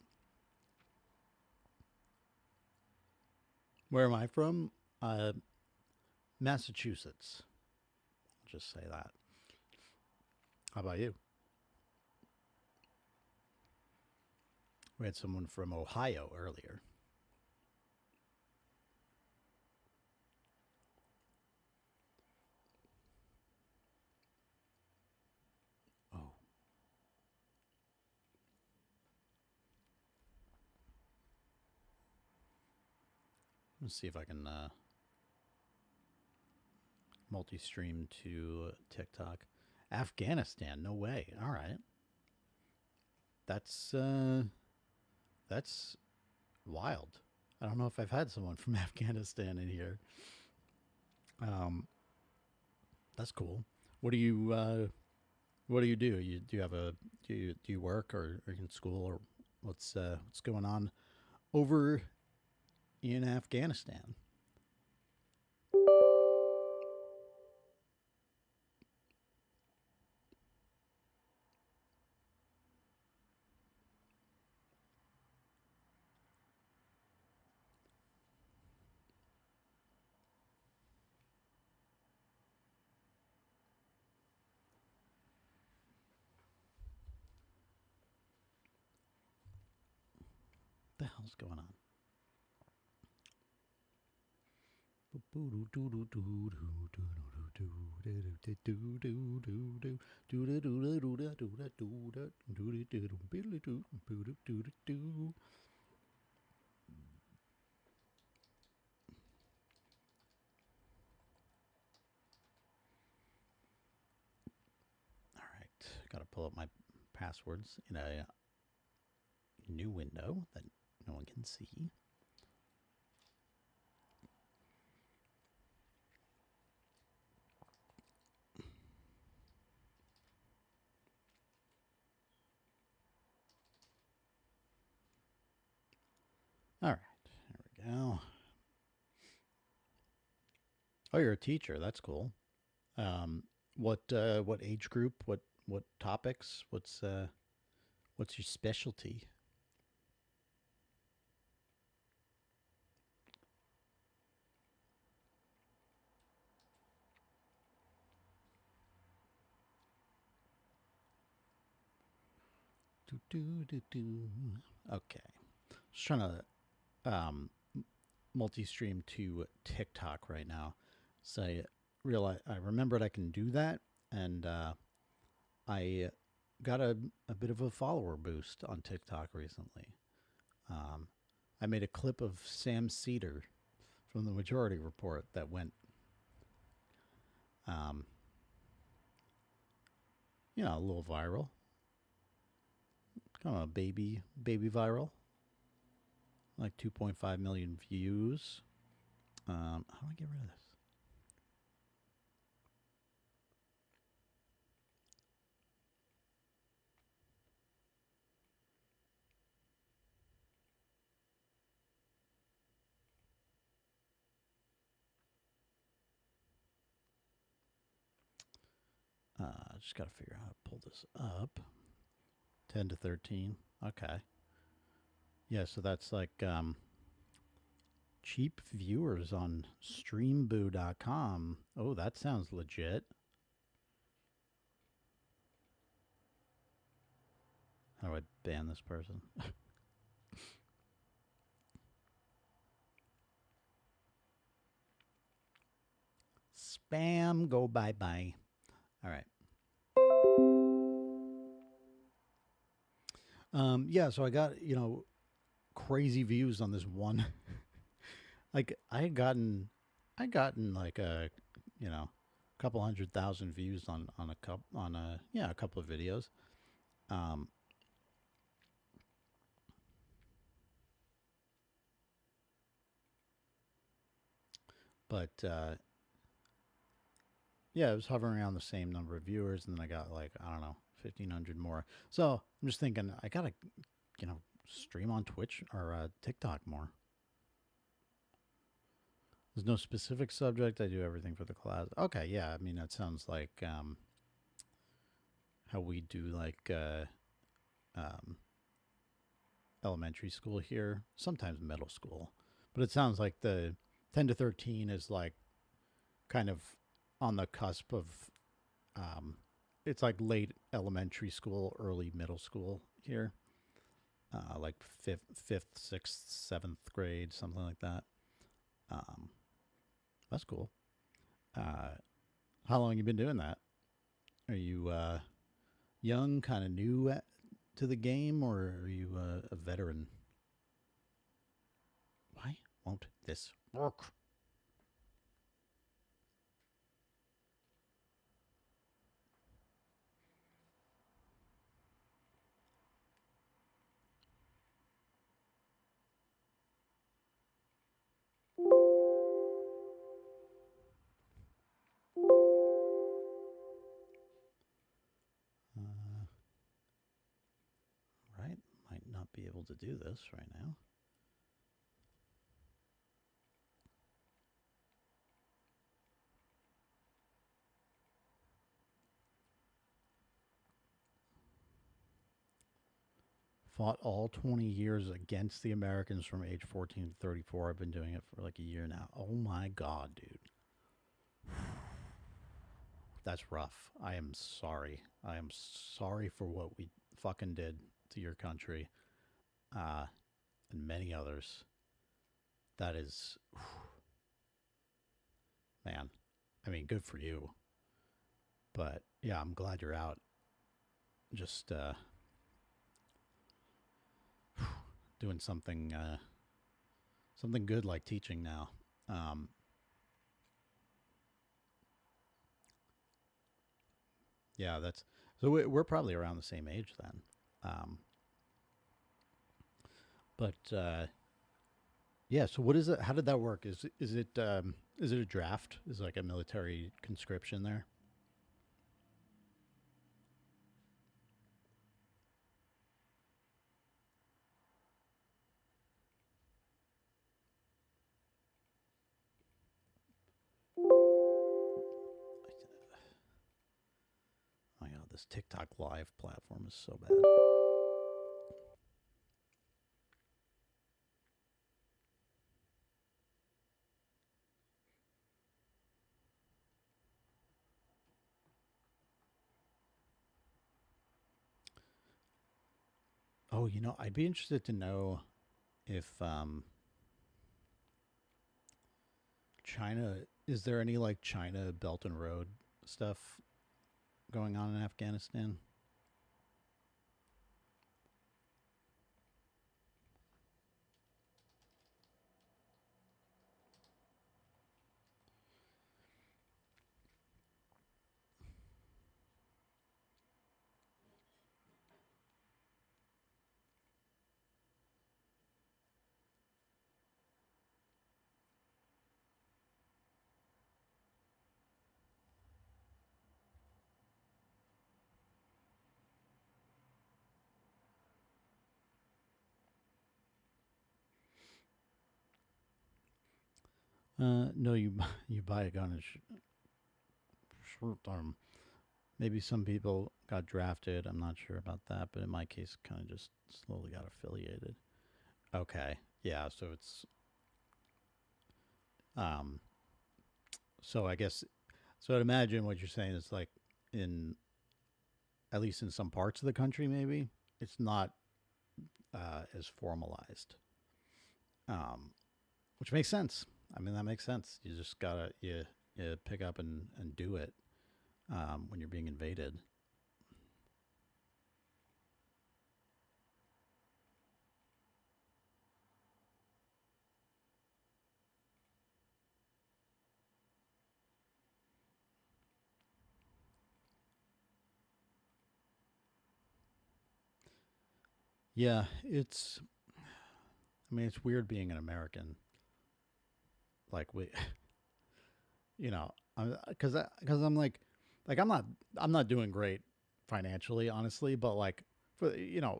Where am I from? Massachusetts. I'll just say that. How about you? We had someone from Ohio earlier. Oh. Let's see if I can multi-stream to TikTok. Afghanistan, no way. All right. That's wild. I don't know if I've had someone from Afghanistan in here. That's cool. What do you do? Do you have a do you work or are you in school or what's going on over in Afghanistan? What the hell's going on? All right, gotta pull up my passwords in a new window that no one can see. All right, there we go. Oh, you're a teacher. That's cool. What age group? What topics? What's your specialty? Okay, just trying to multi-stream to TikTok right now. So I remembered I can do that, and I got a bit of a follower boost on TikTok recently. I made a clip of Sam Cedar from the Majority Report that went, a little viral. Kind of a baby viral. Like 2.5 million views. How do I get rid of this? I just got to figure out how to pull this up. 10 to 13. Okay. Yeah, so that's like Cheap viewers on streamboo.com. Oh, that sounds legit. How do I ban this person? Spam, go bye-bye. All right. Yeah, so I got, crazy views on this one. Like I had gotten like a, couple 100,000 views on a couple of videos. But yeah, it was hovering around the same number of viewers, and then I got like, I don't know, 1,500 more. So I'm just thinking I gotta, stream on Twitch or TikTok more. There's no specific subject. I do everything for the class. Okay, yeah. I mean, that sounds like how we do like elementary school here. Sometimes middle school, but it sounds like the 10 to 13 is like kind of on the cusp of. It's like late elementary school, early middle school here. Like fifth, sixth, seventh grade, something like that. That's cool. How long you been doing that? Are you young, kind of new to the game, or are you a veteran? Why won't this work? Right, might not be able to do this right now. Fought all 20 years against the Americans from age 14 to 34. I've been doing it for like a year now. Oh my God, dude. That's rough. I am sorry. I am sorry for what we fucking did to your country. And many others. That is... Man. I mean, good for you. But, yeah, I'm glad you're out. Just, doing something good like teaching now. Yeah, that's so we're probably around the same age then. Yeah. So what is it? How did that work? Is it a draft? Is it like a military conscription there? Oh my God, this TikTok live platform is so bad. Oh, I'd be interested to know if China, is there any like China Belt and Road stuff going on in Afghanistan? No, you buy a gun short term. Maybe some people got drafted. I'm not sure about that, but in my case, kind of just slowly got affiliated. Okay, yeah. So it's Um, so I guess so. I'd imagine what you're saying is like in at least in some parts of the country, maybe it's not as formalized, um, which makes sense. I mean, that makes sense. You just gotta you pick up and do it when you're being invaded. Yeah, it's. I mean, it's weird being an American. Like we, because I'm like I'm not doing great financially, honestly, but like for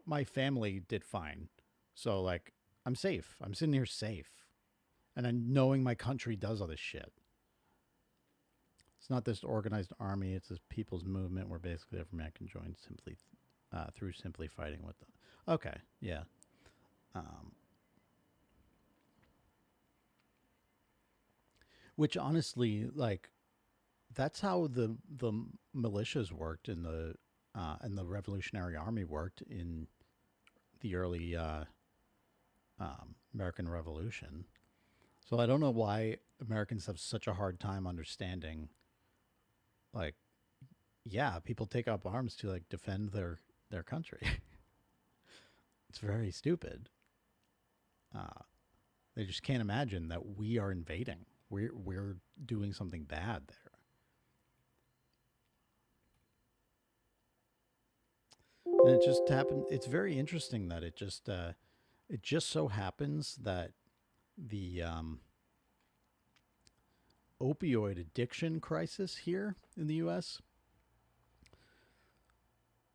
my family did fine, so like I'm safe. I'm sitting here safe, and then knowing my country does all this shit. It's not this organized army. It's this people's movement where basically every man can join simply through simply fighting with them. Okay, yeah. Um, which honestly, like, that's how the militias worked in the and the Revolutionary Army worked in the early American Revolution. So I don't know why Americans have such a hard time understanding. Like, yeah, people take up arms to like defend their country. It's very stupid. Uh, they just can't imagine that we are invading. We're doing something bad there. And it just happened. It's very interesting that it just so happens that the opioid addiction crisis here in the U.S.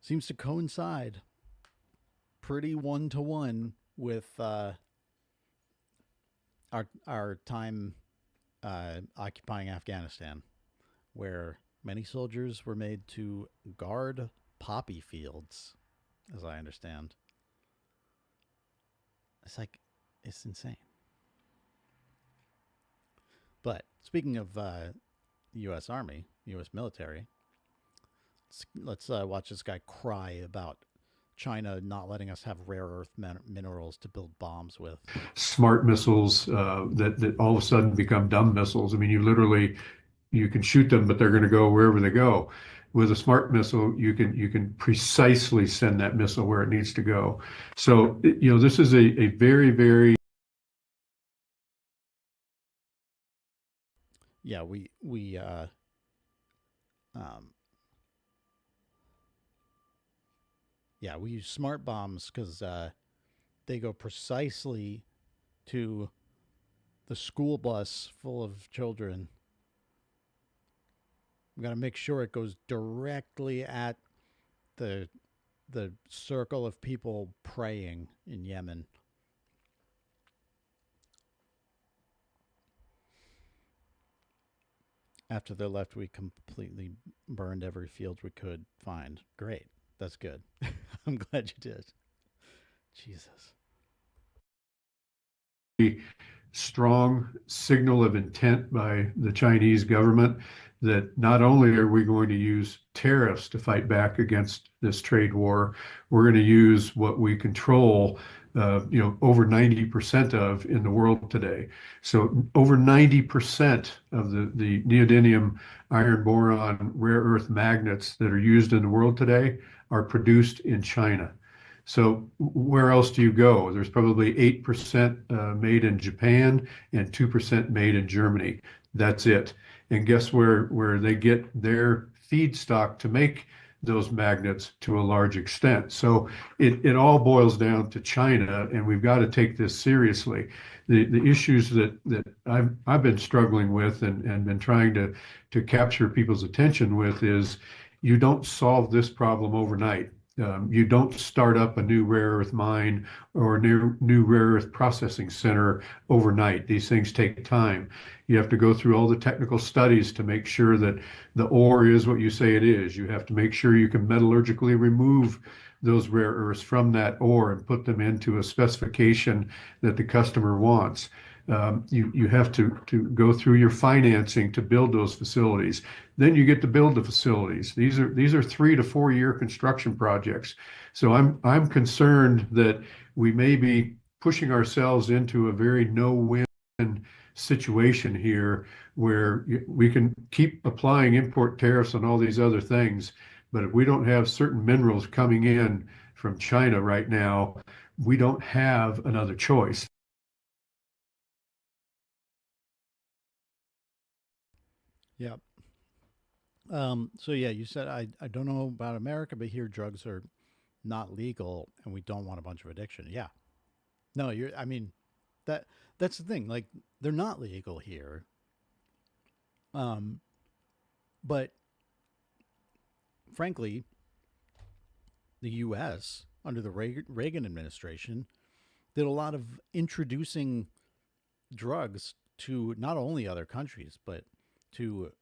seems to coincide pretty one to one with our time occupying Afghanistan, where many soldiers were made to guard poppy fields, as I understand. It's like, it's insane. But speaking of the U.S. Army, U.S. military, let's watch this guy cry about China not letting us have rare earth minerals to build bombs with. Smart missiles that all of a sudden become dumb missiles. I mean, you can shoot them, but they're going to go wherever they go. With a smart missile, you can precisely send that missile where it needs to go. So this is a very, very. Yeah, um yeah, we use smart bombs because they go precisely to the school bus full of children. We got to make sure it goes directly at the the circle of people praying in Yemen. After they left, we completely burned every field we could find. Great. That's good. I'm glad you did. Jesus. Strong signal of intent by the Chinese government that not only are we going to use tariffs to fight back against this trade war, we're going to use what we control, over 90% of in the world today. So over 90% of the neodymium iron boron rare earth magnets that are used in the world today are produced in China. So where else do you go? There's probably 8% made in Japan and 2% made in Germany. That's it. And guess where they get their feedstock to make those magnets to a large extent. So it all boils down to China, and we've got to take this seriously. The issues that I've been struggling with and been trying to capture people's attention with is you don't solve this problem overnight. You don't start up a new rare earth mine or a new rare earth processing center overnight. These things take time. You have to go through all the technical studies to make sure that the ore is what you say it is. You have to make sure you can metallurgically remove those rare earths from that ore and put them into a specification that the customer wants. You have to go through your financing to build those facilities. Then you get to build the facilities. These are 3 to 4 year construction projects. So I'm concerned that we may be pushing ourselves into a very no-win situation here where we can keep applying import tariffs on all these other things, but if we don't have certain minerals coming in from China right now, we don't have another choice. Yeah. So yeah, you said I don't know about America, but here drugs are not legal and we don't want a bunch of addiction. Yeah. No, I mean that that's the thing. Like they're not legal here. Um but frankly, the US under the Reagan administration did a lot of introducing drugs to not only other countries but to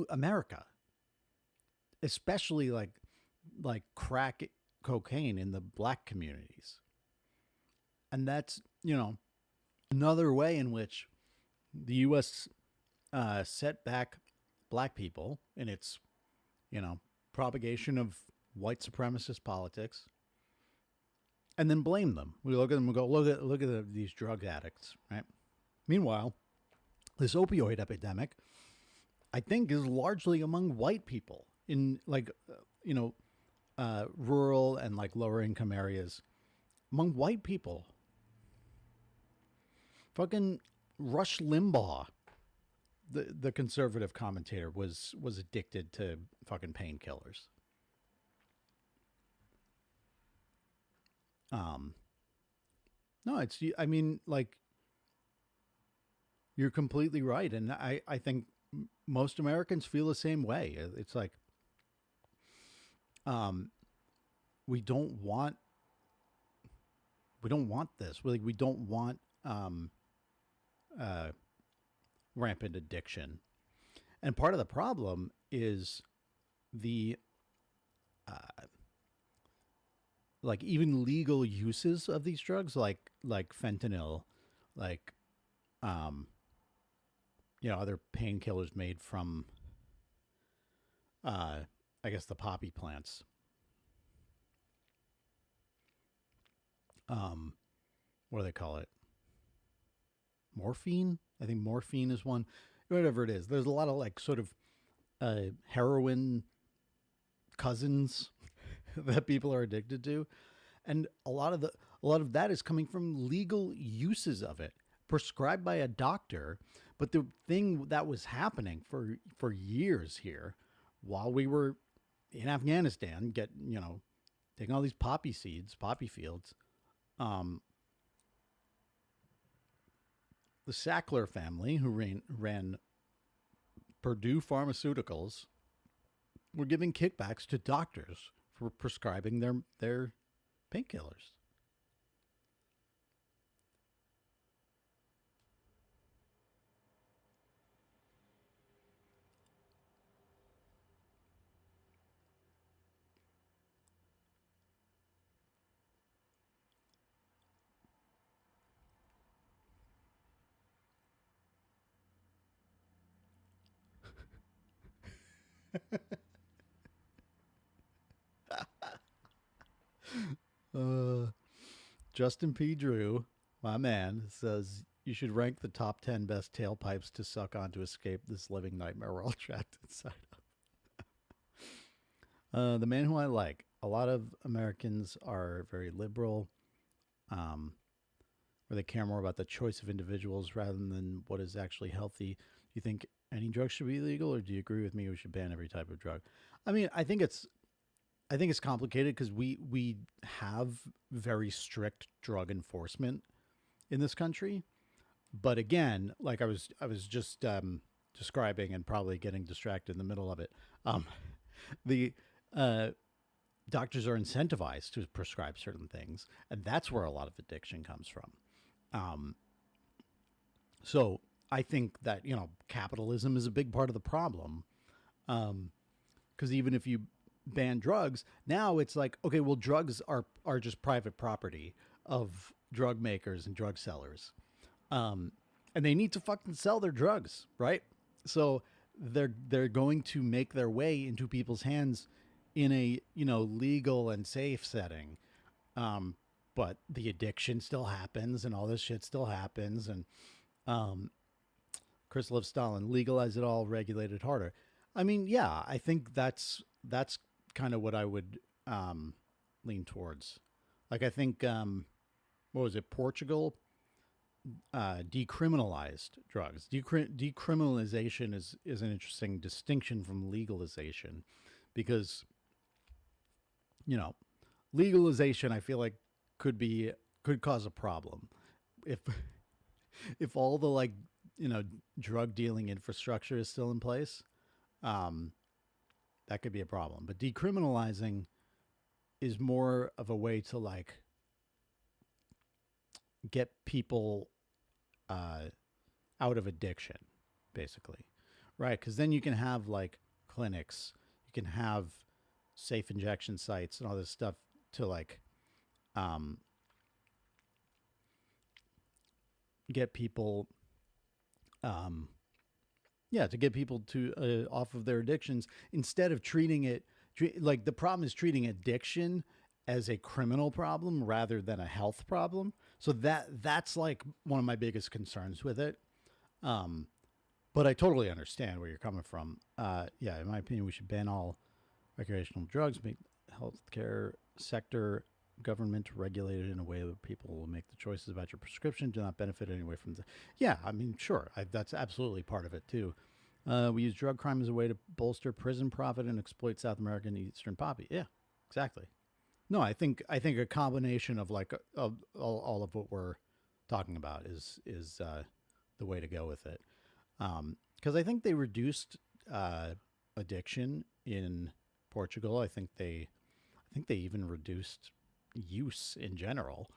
America, especially like crack cocaine in the black communities. And that's, another way in which the US set back black people in its, propagation of white supremacist politics and then blame them. We look at them and go, look at these drug addicts, right? Meanwhile, this opioid epidemic, I think, is largely among white people in rural and like lower income areas, among white people. Fucking Rush Limbaugh, the conservative commentator, was addicted to fucking painkillers. No, I mean, like, you're completely right, and I think most Americans feel the same way. It's like, we don't want this. We don't want rampant addiction, and part of the problem is the like even legal uses of these drugs, like fentanyl, like other painkillers made from I guess the poppy plants. What do they call it? Morphine? I think morphine is one. Whatever it is. There's a lot of like sort of heroin cousins that people are addicted to. And a lot of that is coming from legal uses of it, prescribed by a doctor. But the thing that was happening for years here, while we were in Afghanistan, taking all these poppy seeds, poppy fields, the Sackler family, who ran Purdue Pharmaceuticals, were giving kickbacks to doctors for prescribing their painkillers. Justin P. Drew, my man, says you should rank the top 10 best tailpipes to suck on to escape this living nightmare we're all trapped inside of. The man who I like. A lot of Americans are very liberal, where they care more about the choice of individuals rather than what is actually healthy. Do you think any drug should be legal, or do you agree with me we should ban every type of drug? I mean, I think it's complicated because we have very strict drug enforcement in this country, but again, like I was just describing and probably getting distracted in the middle of it. The doctors are incentivized to prescribe certain things, and that's where a lot of addiction comes from. So I think that capitalism is a big part of the problem, because even if you ban drugs, now it's like, okay, well, drugs are just private property of drug makers and drug sellers. And they need to fucking sell their drugs, right? So they're going to make their way into people's hands in a legal and safe setting. But the addiction still happens, and all this shit still happens, and Chris loves Stalin. Legalize it all, regulate it harder. I mean, yeah, I think that's kind of what I would lean towards. Like, I think what was it, Portugal decriminalized drugs. Decriminalization is an interesting distinction from legalization, because legalization, I feel like, could cause a problem if all the drug dealing infrastructure is still in place. That could be a problem. But decriminalizing is more of a way to get people out of addiction, basically, right? Because then you can have clinics, you can have safe injection sites and all this stuff to get people to get people to off of their addictions, instead of treating it the problem is treating addiction as a criminal problem rather than a health problem. So that's one of my biggest concerns with it. But I totally understand where you're coming from. Yeah, in my opinion, we should ban all recreational drugs, make healthcare sector government regulated in a way that people will make the choices about your prescription, do not benefit anyway from the. Yeah, I mean, sure, that's absolutely part of it too. We use drug crime as a way to bolster prison profit and exploit South American and Eastern poppy. Yeah, exactly. No, I think a combination of of all of what we're talking about is the way to go with it. Because I think they reduced addiction in Portugal. I think they even reduced use in general.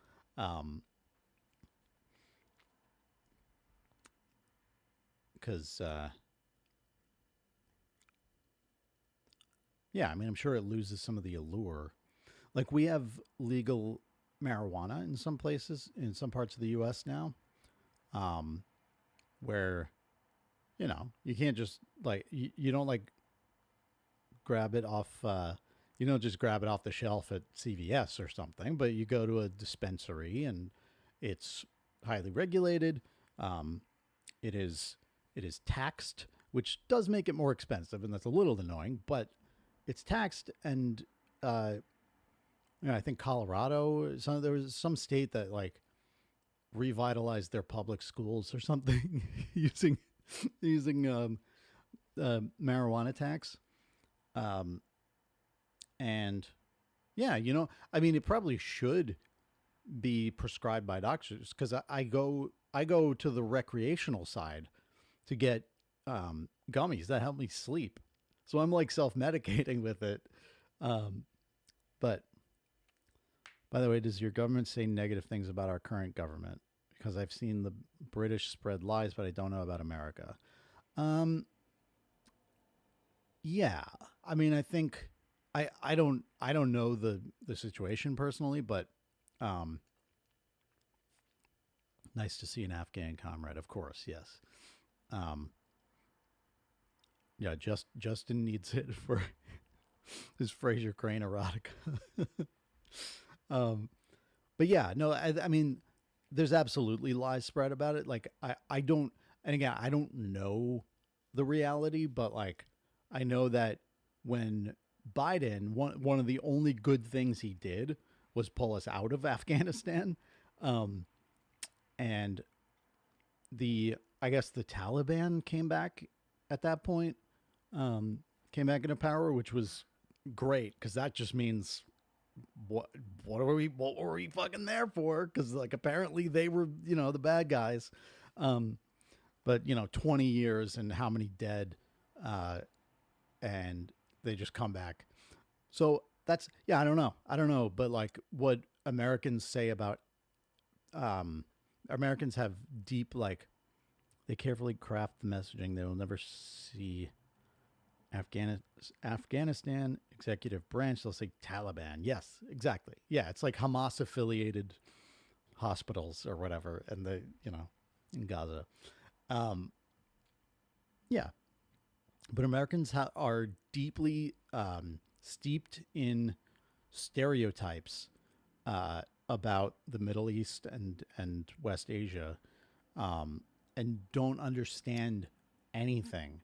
Because yeah, I mean, I'm sure it loses some of the allure. Like, we have legal marijuana in some places, in some parts of the U.S. now, where, you can't just you don't grab it off, you don't just grab it off the shelf at CVS or something, but you go to a dispensary and it's highly regulated. It is taxed, which does make it more expensive, and that's a little annoying, but it's taxed. And I think Colorado, there was some state that revitalized their public schools or something using marijuana tax. And yeah, I mean, it probably should be prescribed by doctors, because I go to the recreational side to get gummies that help me sleep. So I'm self-medicating with it. But by the way, does your government say negative things about our current government? Because I've seen the British spread lies, but I don't know about America. Yeah, I mean, I think I don't know the situation personally, but nice to see an Afghan comrade, of course, yes. Yeah, Justin needs it for his Fraser Crane erotica. But yeah, no, I mean, there's absolutely lies spread about it. I don't, and again, I don't know the reality, but I know that when Biden, one of the only good things he did was pull us out of Afghanistan. And I guess the Taliban came back at that point, came back into power, which was great, because that just means what were we fucking there for? Because apparently they were the bad guys. But 20 years and how many dead, and they just come back. So that's, yeah, I don't know, but what Americans say about Americans have deep, they carefully craft the messaging. They will never see Afghanistan executive branch. They'll say Taliban. Yes, exactly. Yeah, it's Hamas affiliated hospitals or whatever, and in Gaza. Yeah, but Americans are deeply steeped in stereotypes about the Middle East and West Asia, and don't understand anything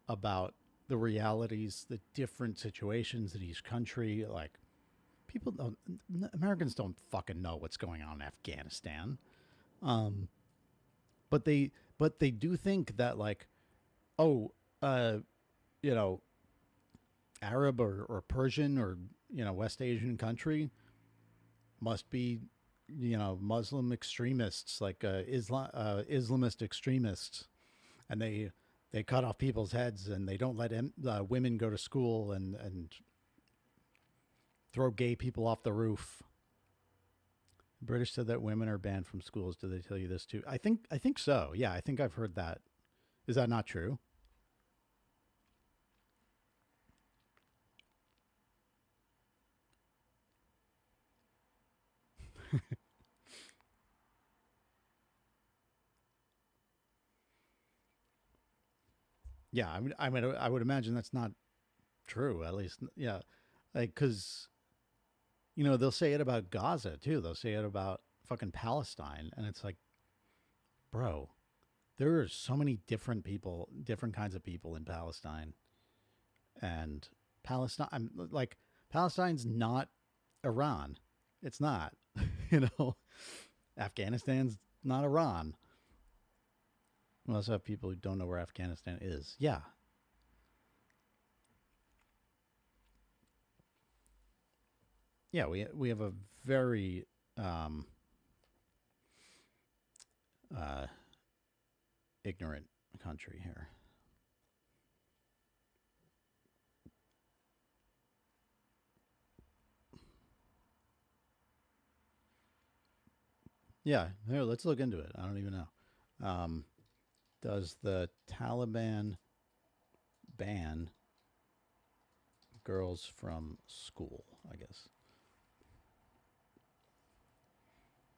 about the realities, the different situations in each country. Like, people don't, Americans don't fucking know what's going on in Afghanistan. But they do think that, like, oh, you know, Arab or Persian or, West Asian country must be, Muslim extremists, like Islamist extremists, and they cut off people's heads and they don't let women go to school and throw gay people off the roof. British said that women are banned from schools. Did they tell you this too? I think so. Yeah, I think I've heard that. Is that not true? Yeah, I would imagine that's not true. At least, yeah, like, because they'll say it about Gaza too. They'll say it about fucking Palestine, and it's like, bro, there are so many different people, different kinds of people in Palestine, and Palestine. I'm like, Palestine's not Iran. It's not. you know, Afghanistan's not Iran. We also have people who don't know where Afghanistan is. Yeah. Yeah, we have a very ignorant country here. Yeah, here, let's look into it. I don't even know. Does the Taliban ban girls from school, I guess?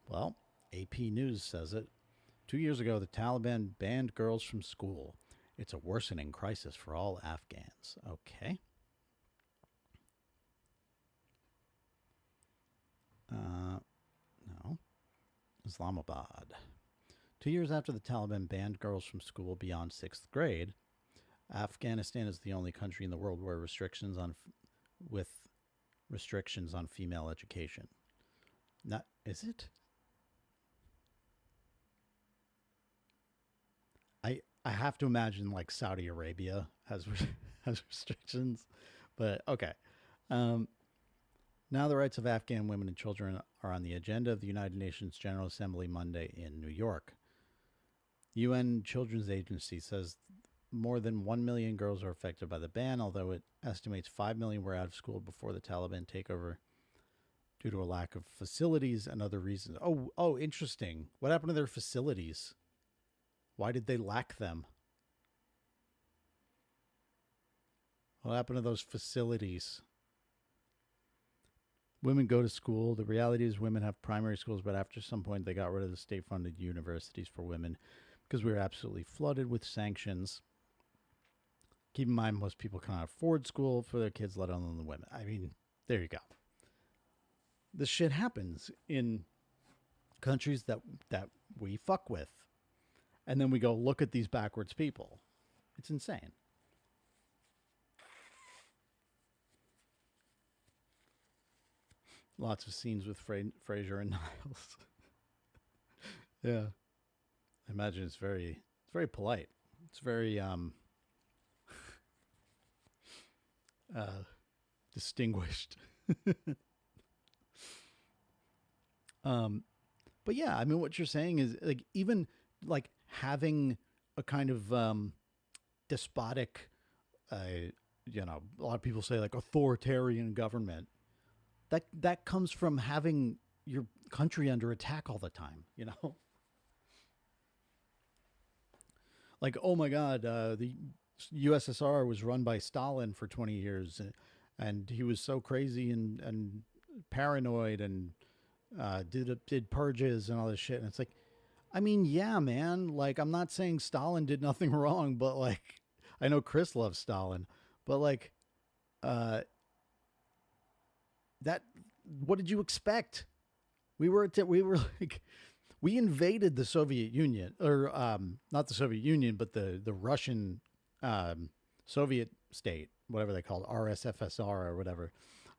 Well, AP News says it. 2 years ago, the Taliban banned girls from school. It's a worsening crisis for all Afghans. Okay. No. Islamabad. 2 years after the Taliban banned girls from school beyond 6th grade, Afghanistan is the only country in the world where restrictions on female education. Not, is it? I have to imagine like Saudi Arabia has has restrictions, but okay. Now the rights of Afghan women and children are on the agenda of the United Nations General Assembly Monday in New York. UN Children's Agency says more than 1 million girls are affected by the ban, although it estimates 5 million were out of school before the Taliban takeover due to a lack of facilities and other reasons. Oh, interesting. What happened to their facilities? Why did they lack them? What happened to those facilities? Women go to school. The reality is women have primary schools, but after some point they got rid of the state-funded universities for women because we were absolutely flooded with sanctions. Keep in mind, most people cannot afford school for their kids, let alone the women. I mean, there you go. This shit happens in countries that we fuck with. And then we go, look at these backwards people. It's insane. Lots of scenes with Fraser and Niles. Yeah. I imagine it's very polite. It's very distinguished. But yeah, I mean, what you're saying is like, even like having a kind of despotic, a lot of people say like authoritarian government. That comes from having your country under attack all the time, Like, oh my God, the USSR was run by Stalin for 20 years, and he was so crazy and paranoid and did purges and all this shit. And it's like, I mean, yeah, man. Like, I'm not saying Stalin did nothing wrong, but like, I know Chris loves Stalin, but like, uh, that. What did you expect? We were like, we invaded the Soviet Union, or not the Soviet Union, but the Russian Soviet state, whatever they called RSFSR or whatever.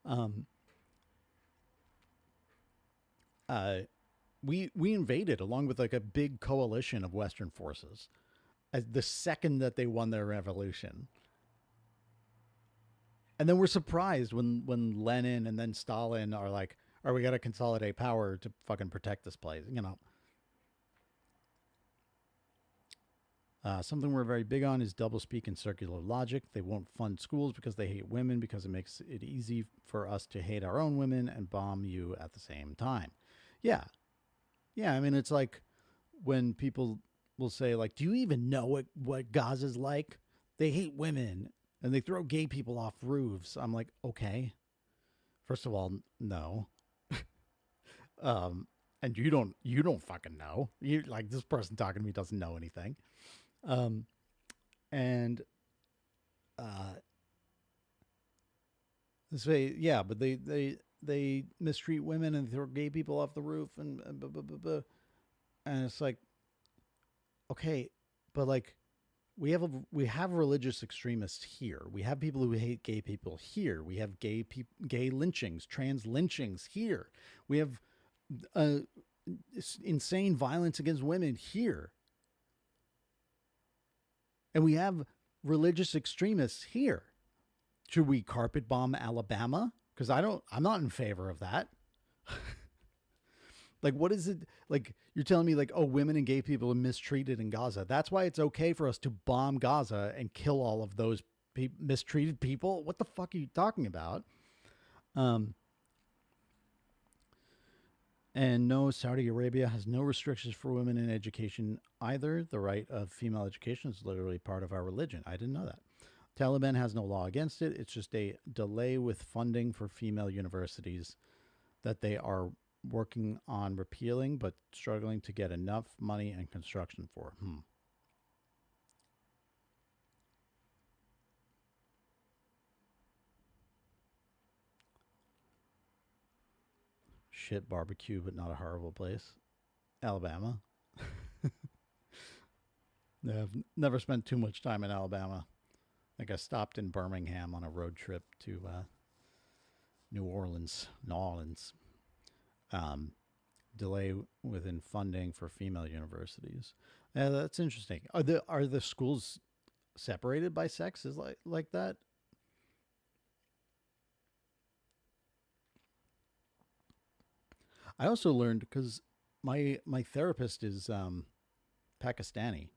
Um, we invaded along with like a big coalition of Western forces. As the second that they won their revolution, and then we're surprised when Lenin and then Stalin are like, "Are we got to consolidate power to fucking protect this place?" You know. Something we're very big on is doublespeak and circular logic. They won't fund schools because they hate women, because it makes it easy for us to hate our own women and bomb you at the same time. Yeah. Yeah. I mean, it's like when people will say, like, do you even know what Gaza's like? They hate women and they throw gay people off roofs. I'm like, okay. First of all, no. And you don't fucking know. You like this person talking to me doesn't know anything. And say, yeah, but they mistreat women and throw gay people off the roof and blah, blah, blah, blah. And it's like, okay, but like we have religious extremists here. We have people who hate gay people here. We have gay lynchings, trans lynchings here. We have insane violence against women here. And we have religious extremists here. Should we carpet bomb Alabama? Because I'm not in favor of that. Like, what is it? Like, you're telling me like, oh, women and gay people are mistreated in Gaza. That's why it's okay for us to bomb Gaza and kill all of those mistreated people. What the fuck are you talking about? And no, Saudi Arabia has no restrictions for women in education either. The right of female education is literally part of our religion. I didn't know that. Taliban has no law against it. It's just a delay with funding for female universities that they are working on repealing, but struggling to get enough money and construction for. Shit barbecue, but not a horrible place. Alabama. I've never spent too much time in Alabama. I think I stopped in Birmingham on a road trip to New Orleans. Delay within funding for female universities. That's interesting. Are the schools separated by sex? Is like that? I also learned because my therapist is Pakistani,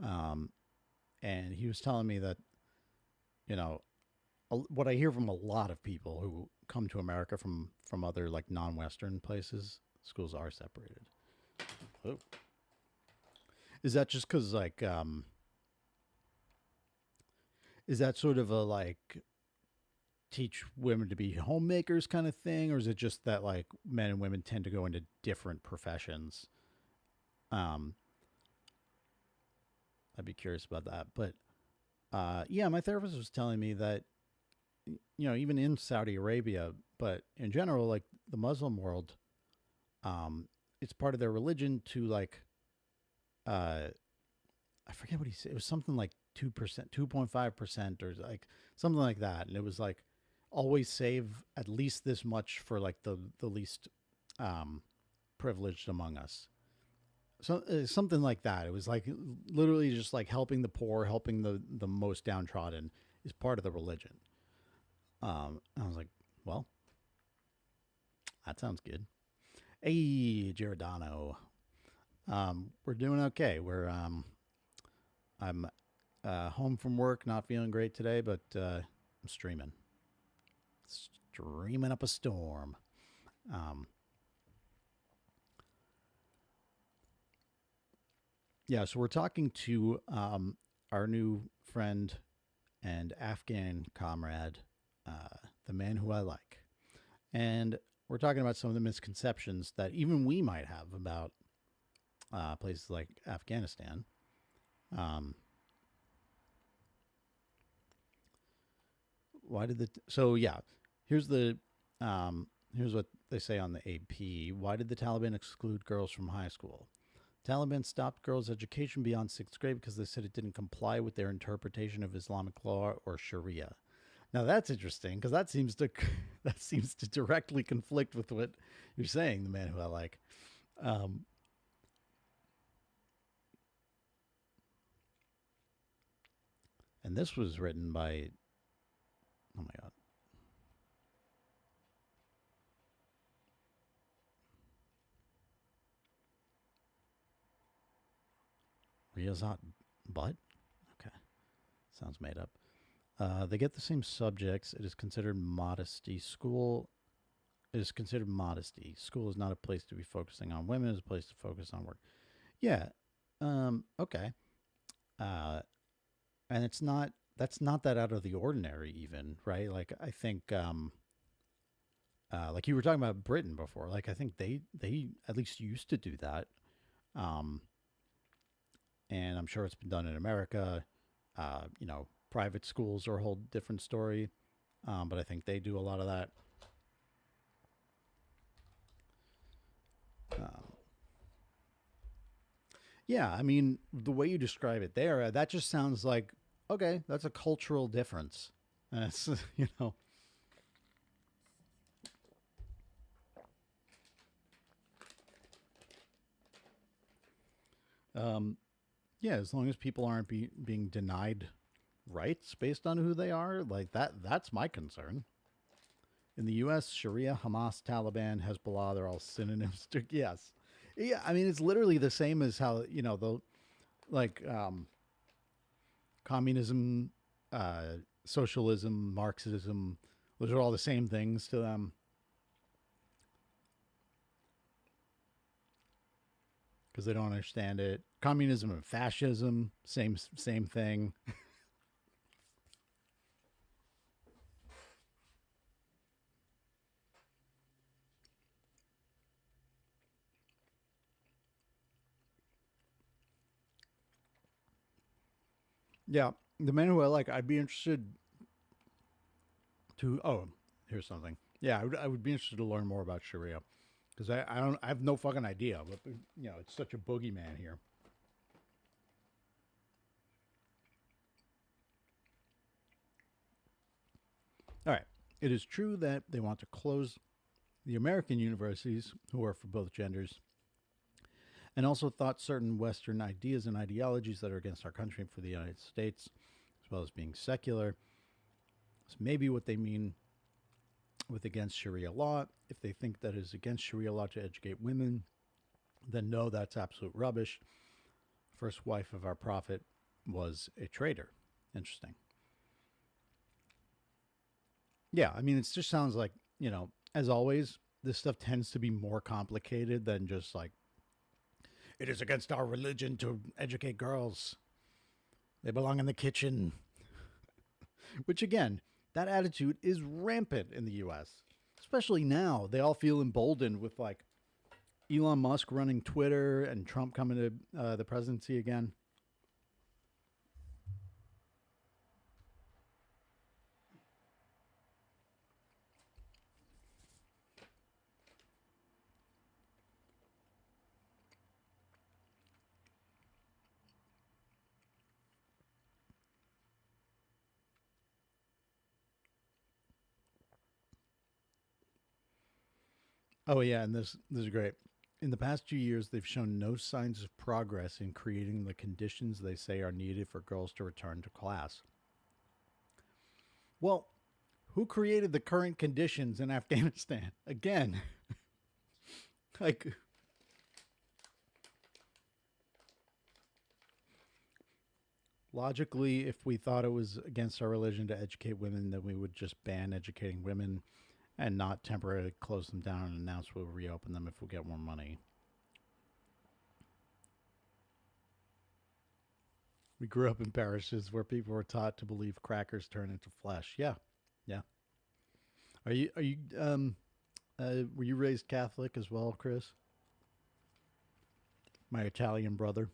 and he was telling me that, you know, what I hear from a lot of people who come to America from other like non-Western places, schools are separated. Oh. Is that just because like is that sort of a like teach women to be homemakers kind of thing, or is it just that like men and women tend to go into different professions? I'd be curious about that. But yeah, my therapist was telling me that, you know, even in Saudi Arabia, but in general, like the Muslim world, it's part of their religion to like, I forget what he said. It was something like 2%, 2.5%, or like something like that. And it was like, always save at least this much for like the least privileged among us. So something like that. It was like literally just like helping the poor, helping the most downtrodden is part of the religion. I was like, well, that sounds good. Hey, Giordano. We're doing okay. I'm home from work, not feeling great today, but I'm streaming up a storm. Yeah, so we're talking to our new friend and Afghan comrade, the man who I like. And we're talking about some of the misconceptions that even we might have about places like Afghanistan. Why did the so yeah? Here's the here's what they say on the AP. Why did the Taliban exclude girls from high school? Taliban stopped girls' education beyond sixth grade because they said it didn't comply with their interpretation of Islamic law or Sharia. Now that's interesting because that seems to that seems to directly conflict with what you're saying, the man who I like. And this was written by, oh my God. Riyazat Butt? Okay. Sounds made up. They get the same subjects. It is considered modesty. School is considered modesty. School is not a place to be focusing on women. It's a place to focus on work. Yeah. Okay. And it's not, that's not that out of the ordinary even, right? Like, I think, like you were talking about Britain before, like, I think they at least used to do that. And I'm sure it's been done in America. You know, private schools are a whole different story. But I think they do a lot of that. Yeah, I mean, the way you describe it there, that just sounds like, okay, that's a cultural difference. That's, you know. Yeah, as long as people aren't being denied rights based on who they are, like that's my concern. In the U.S., Sharia, Hamas, Taliban, Hezbollah, they're all synonyms to, yes. Yeah, I mean, it's literally the same as how, you know, the, like, communism, socialism, Marxism, those are all the same things to them. Because they don't understand it. Communism and fascism, same thing. Yeah, the man who I like, I'd be interested to. Oh, here's something. Yeah, I would be interested to learn more about Sharia because I have no fucking idea. But you know, it's such a boogeyman here. All right, it is true that they want to close the American universities, who are for both genders, and also thought certain Western ideas and ideologies that are against our country for the United States, as well as being secular. So maybe what they mean with against Sharia law, if they think that it is against Sharia law to educate women, then no, that's absolute rubbish. First wife of our prophet was a traitor. Interesting. Yeah, I mean, it just sounds like, you know, as always, this stuff tends to be more complicated than just like, it is against our religion to educate girls. They belong in the kitchen. Which, again, that attitude is rampant in the U.S., especially now. They all feel emboldened with, like, Elon Musk running Twitter and Trump coming to the presidency again. Oh, yeah, and this is great. In the past 2 years, they've shown no signs of progress in creating the conditions they say are needed for girls to return to class. Well, who created the current conditions in Afghanistan? Again, like, logically, if we thought it was against our religion to educate women, then we would just ban educating women and not temporarily close them down and announce we'll reopen them if we get more money. We grew up in parishes where people were taught to believe crackers turn into flesh. Yeah, yeah. Were you raised Catholic as well, Chris? My Italian brother.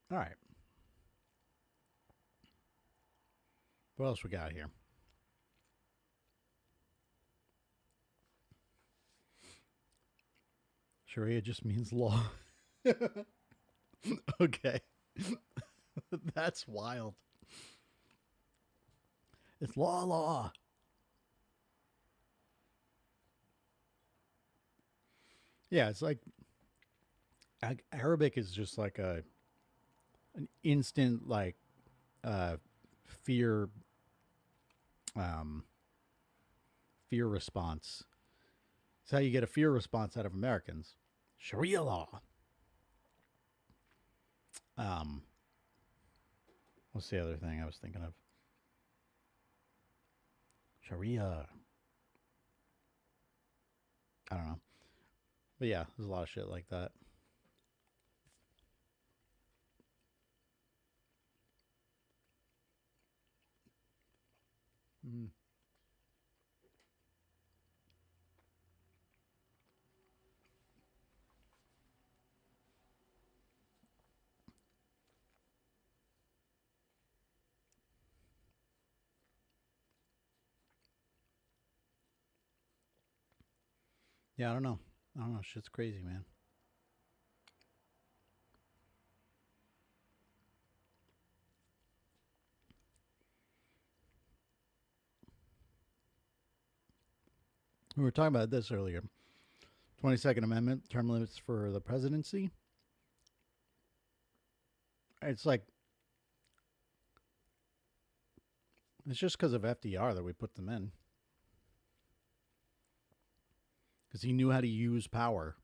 All right. What else we got here? Sharia just means law. Okay. That's wild. It's law. Yeah, it's like Arabic is just like an instant like fear fear response. It's how you get a fear response out of Americans. Sharia law. What's the other thing I was thinking of? Sharia. I don't know. But yeah, there's a lot of shit like that. Mm. Yeah, I don't know. Shit's crazy, man. We were talking about this earlier. 22nd Amendment, term limits for the presidency. It's like, it's just because of FDR that we put them in. Because he knew how to use power.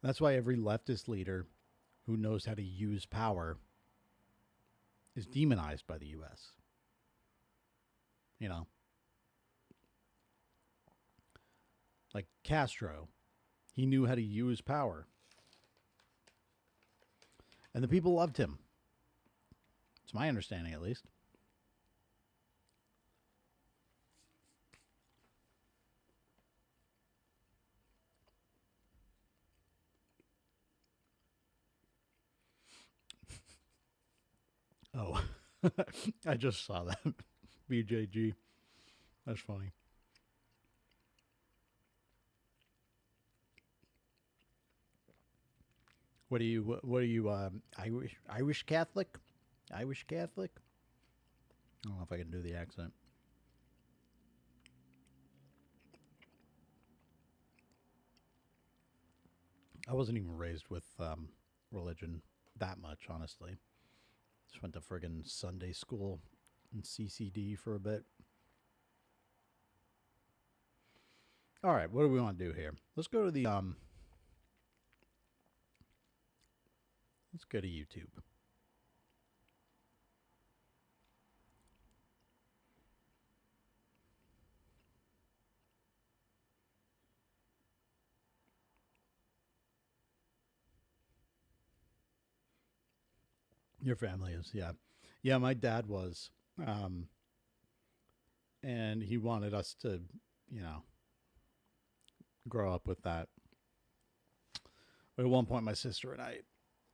That's why every leftist leader who knows how to use power is demonized by the U.S. You know? Like Castro, he knew how to use power. And the people loved him. It's my understanding, at least. Oh, I just saw that. BJG. That's funny. What are you, Irish Catholic? Irish Catholic? I don't know if I can do the accent. I wasn't even raised with religion that much, honestly. Just went to friggin' Sunday school and CCD for a bit. All right, what do we want to do here? Let's go to the let's go to YouTube. Your family is, yeah. Yeah, my dad was. And he wanted us to, you know, grow up with that. But at one point, my sister and I,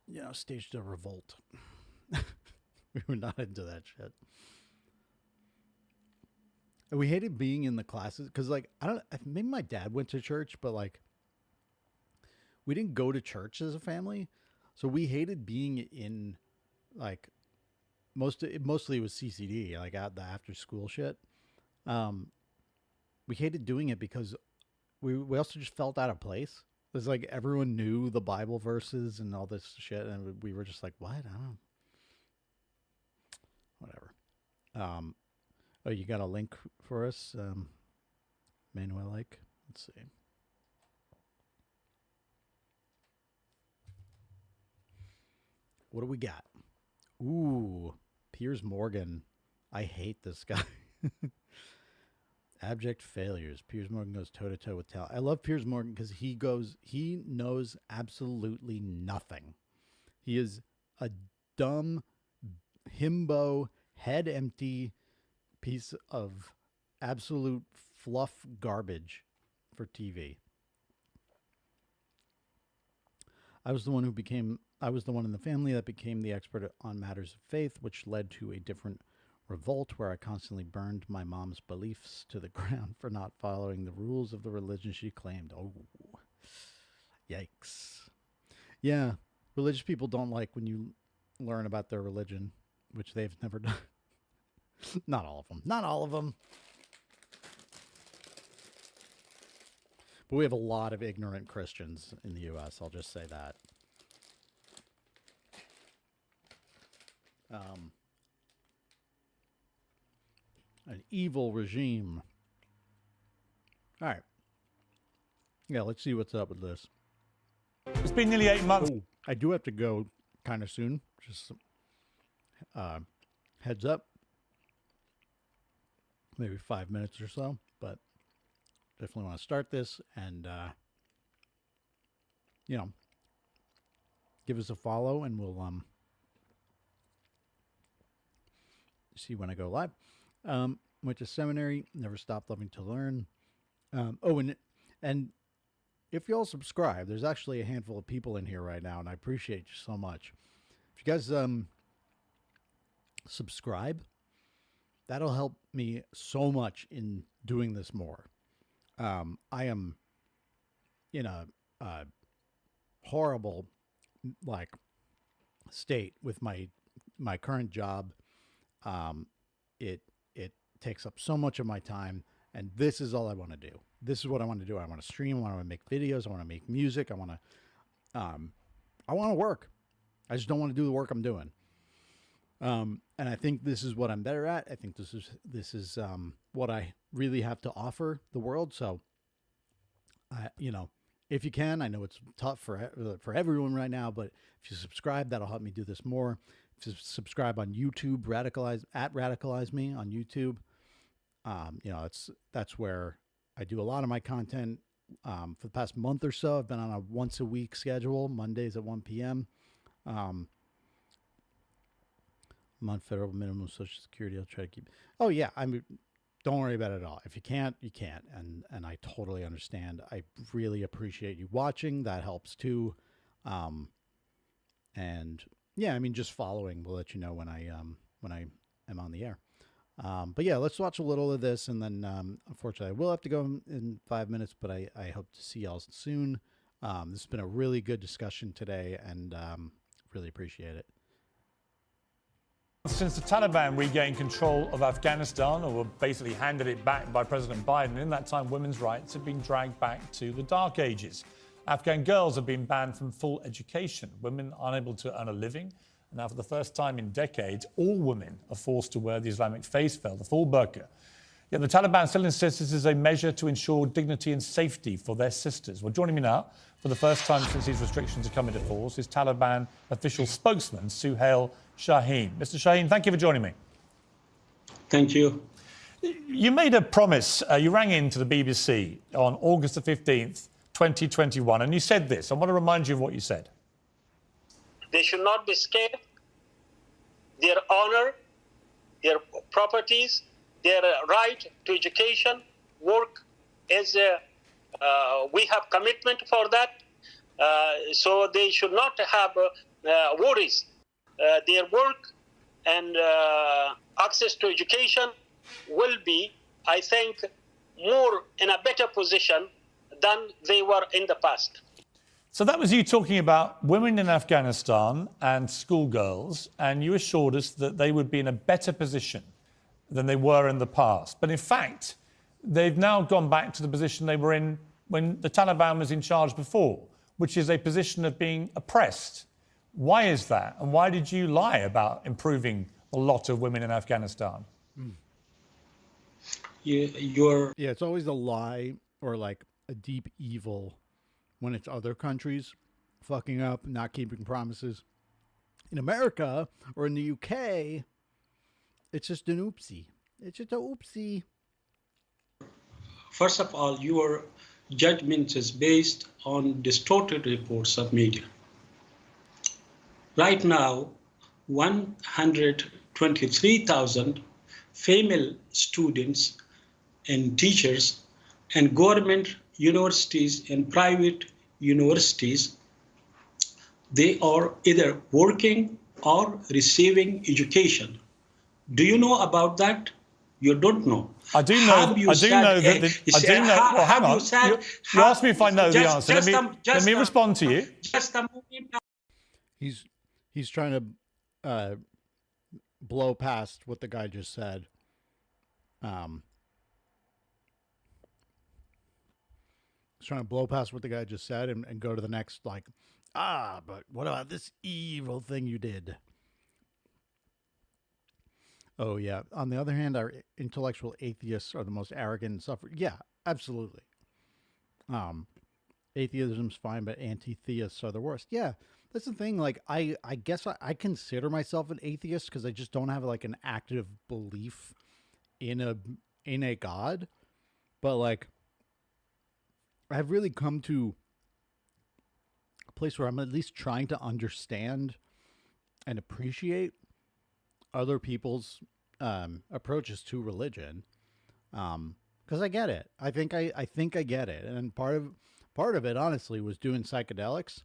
you know, staged a revolt. We were not into that shit. And we hated being in the classes because, like, I don't. Maybe my dad went to church, but like, we didn't go to church as a family, so we hated being in, like, mostly it was CCD, like at the after school shit. We hated doing it because we also just felt out of place. It's like everyone knew the Bible verses and all this shit, and we were just like, what? I don't know. Whatever. Oh, you got a link for us, menu I like. Let's see. What do we got? Ooh, Piers Morgan. I hate this guy. Abject failures. Piers Morgan goes toe to toe with talent. I love Piers Morgan because he knows absolutely nothing. He is a dumb, himbo, head empty piece of absolute fluff garbage for TV. I was the one in the family that became the expert on matters of faith, which led to a different revolt where I constantly burned my mom's beliefs to the ground for not following the rules of the religion she claimed. Oh, yikes. Yeah, religious people don't like when you learn about their religion, which they've never done. Not all of them. Not all of them. But we have a lot of ignorant Christians in the U.S., I'll just say that. An evil regime. All right. Yeah, let's see what's up with this. It's been nearly 8 months. Oh, I do have to go kind of soon. Just heads up. Maybe 5 minutes or so, but definitely want to start this and, give us a follow and we'll see when I go live. Went to seminary, never stopped loving to learn. And if y'all subscribe, there's actually a handful of people in here right now, and I appreciate you so much. If you guys subscribe, that'll help me so much in doing this more. I am in a horrible state with my current job. It takes up so much of my time, and this is all I want to do. This is what I want to do. I want to stream. I want to make videos. I want to make music. I want to work. I just don't want to do the work I'm doing. And I think this is what I'm better at. I think this is what I really have to offer the world. So, if you can, I know it's tough for everyone right now, but if you subscribe, that'll help me do this more. If you subscribe on YouTube, Radicalize Me on YouTube. That's where I do a lot of my content. For the past month or so, I've been on a once a week schedule, Mondays at 1 p.m. I'm on federal minimum Social Security. I'll try to keep. Oh yeah, don't worry about it at all. If you can't, you can't, and I totally understand. I really appreciate you watching. That helps too. And yeah, just following will let you know when I am on the air. But yeah, let's watch a little of this, and then unfortunately, I will have to go in 5 minutes. But I hope to see y'all soon. This has been a really good discussion today, and really appreciate it. Since the Taliban regained control of Afghanistan, or were basically handed it back by President Biden, in that time, women's rights have been dragged back to the dark ages. Afghan girls have been banned from full education. Women unable to earn a living. And now, for the first time in decades, all women are forced to wear the Islamic face veil, the full burqa. Yet the Taliban still insists this is a measure to ensure dignity and safety for their sisters. Well, joining me now, for the first time since these restrictions have come into force, is Taliban official spokesman Suhail Shaheen. Mr. Shaheen, thank you for joining me. Thank you. You made a promise. You rang in to the BBC on August the 15th, 2021, and you said this. I want to remind you of what you said. They should not be scared. Their honor, their properties, their right to education, work, we have commitment for that. So they should not have worries. Their work and access to education will be, I think, more in a better position than they were in the past. So that was you talking about women in Afghanistan and schoolgirls, and you assured us that they would be in a better position than they were in the past. But in fact, they've now gone back to the position they were in when the Taliban was in charge before, which is a position of being oppressed. Why is that? And why did you lie about improving the lot of women in Afghanistan? Your Yeah, it's always a lie or like a deep evil when it's other countries fucking up, not keeping promises. In America or in the UK, it's just an oopsie. It's just a oopsie. First of all, your judgment is based on distorted reports of media. Right now, 123,000 female students and teachers and government universities and private universities, they are either working or receiving education. Do you know about that? You don't know. I do know. I do know that. I do know. Well, hang on. You asked me if I know the answer. Let me respond to you. Just a moment. He's trying to blow past what the guy just said. He's trying to blow past what the guy just said and go to the next, like, but what about this evil thing you did? Oh, yeah. On the other hand, our intellectual atheists are the most arrogant and suffer. Yeah, absolutely. Atheism's fine, but anti-theists are the worst. Yeah, that's the thing. Like, I guess I consider myself an atheist because I just don't have like an active belief in a God. But like, I've really come to a place where I'm at least trying to understand and appreciate other people's approaches to religion, because I get it. I think I get it, and part of it, honestly, was doing psychedelics,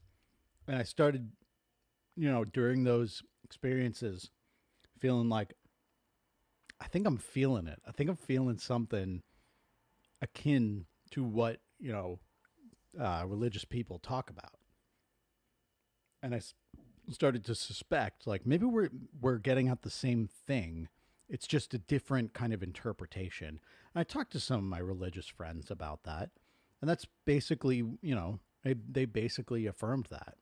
and I started, during those experiences, feeling like I think I'm feeling it. I think I'm feeling something akin to what religious people talk about, and I started to suspect, like, maybe we're getting at the same thing. It's just a different kind of interpretation. And I talked to some of my religious friends about that, and that's basically, they basically affirmed that.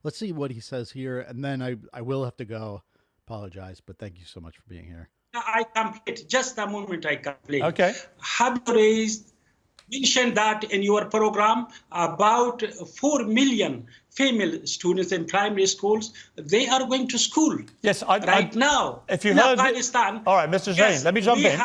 Let's see what he says here, and then I will have to go. Apologize, but thank you so much for being here. I complete. Just a moment, I complete. Okay. Have you mentioned that in your program about 4 million female students in primary schools, they are going to school. Yes, now. If you in heard Afghanistan. All right, Mr. Shane, let me jump in.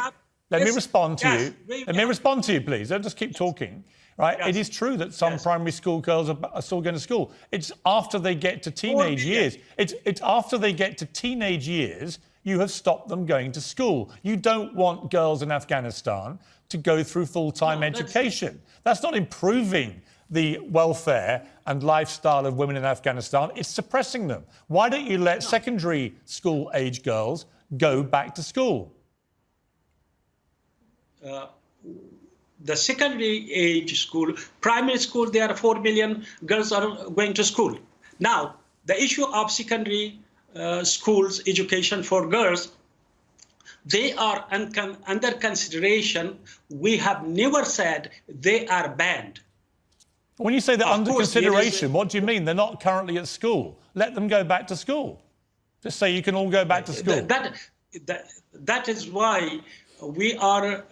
Let me respond to you. Let me have, respond to you, please. Don't just keep talking. Right? Yes. It is true that some primary school girls are still going to school. It's after they get to teenage years. It's after they get to teenage years, you have stopped them going to school. You don't want girls in Afghanistan to go through full-time education. That's not improving the welfare and lifestyle of women in Afghanistan. It's suppressing them. Why don't you let secondary school age girls go back to school? The secondary age school, primary school, there are 4 million girls are going to school. Now, the issue of secondary schools education for girls, they are under consideration. We have never said they are banned. When you say they're under consideration, what do you mean? They're not currently at school. Let them go back to school. Just say you can all go back to school. That is why we are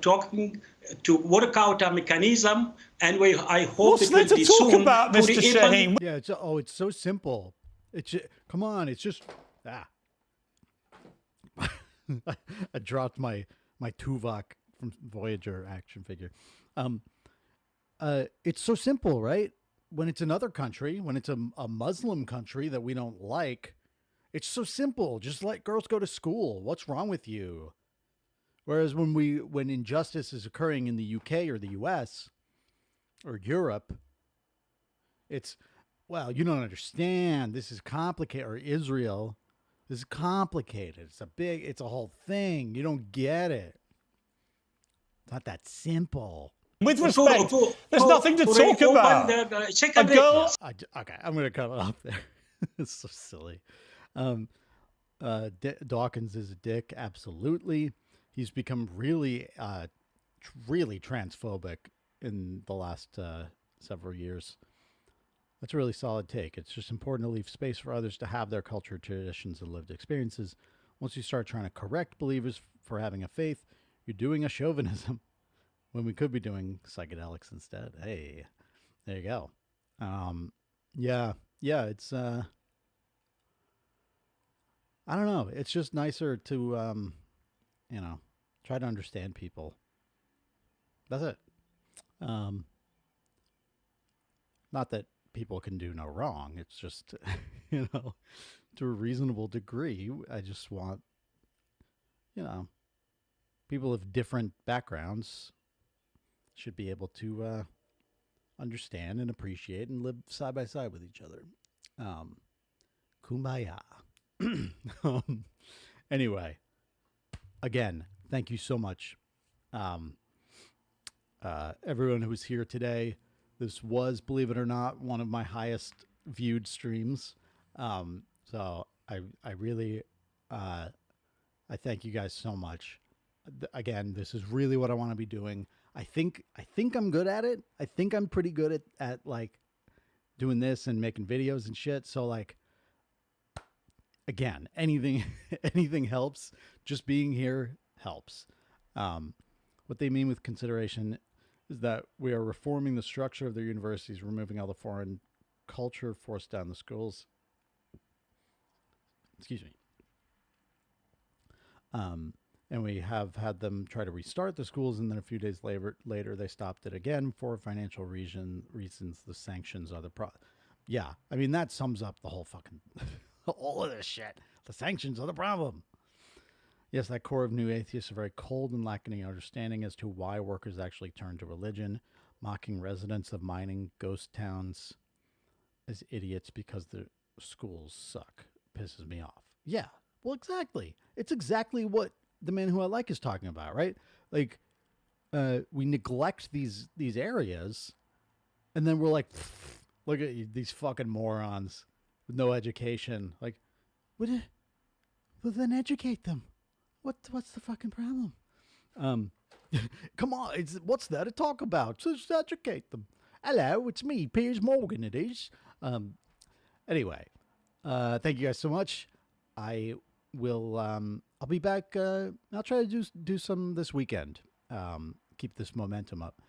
talking to work out a mechanism, and I hope it will be soon. About, Mr. Shaheen? Yeah, it's so simple. Come on, it's just I dropped my Tuvok from Voyager action figure. It's so simple, right? When it's another country, when it's a Muslim country that we don't like, it's so simple. Just let girls go to school. What's wrong with you? Whereas when injustice is occurring in the UK or the US or Europe, it's, well, you don't understand. This is complicated. Or Israel, this is complicated. It's a whole thing. You don't get it. It's not that simple. With respect, there's nothing to talk about. Okay, I'm going to cut it off there. It's so silly. Dawkins is a dick. Absolutely. He's become really, really transphobic in the last several years. That's a really solid take. It's just important to leave space for others to have their culture, traditions, and lived experiences. Once you start trying to correct believers for having a faith, you're doing a chauvinism when we could be doing psychedelics instead. Hey, there you go. Yeah, it's I don't know. It's just nicer to try to understand people. That's it. Not that people can do no wrong. It's just, to a reasonable degree, I just want, people of different backgrounds should be able to understand and appreciate and live side by side with each other. Kumbaya. Anyway, again, thank you so much. Everyone who was here today. This was, believe it or not, one of my highest viewed streams. So I really, I thank you guys so much. Again, this is really what I want to be doing. I think I'm good at it. I think I'm pretty good at like doing this and making videos and shit. So like, again, anything helps. Just being here helps. What they mean with consideration is that we are reforming the structure of their universities, removing all the foreign culture forced down the schools. Excuse me. And we have had them try to restart the schools, and then a few days later they stopped it again for financial reasons. The sanctions are the Yeah, I mean, that sums up the whole fucking, all of this shit. The sanctions are the problem. Yes, that core of new atheists are very cold and lacking any understanding as to why workers actually turn to religion, mocking residents of mining ghost towns as idiots because the schools suck. Pisses me off. Yeah, well, exactly. It's exactly what the man who I like is talking about, right? Like, we neglect these areas, and then we're like, look at these fucking morons with no education. Like, well, then educate them. What's the fucking problem? Come on, what's there to talk about? Just educate them. Hello, it's me, Piers Morgan. It is. Anyway, thank you guys so much. I will. I'll be back. I'll try to do some this weekend. Keep this momentum up.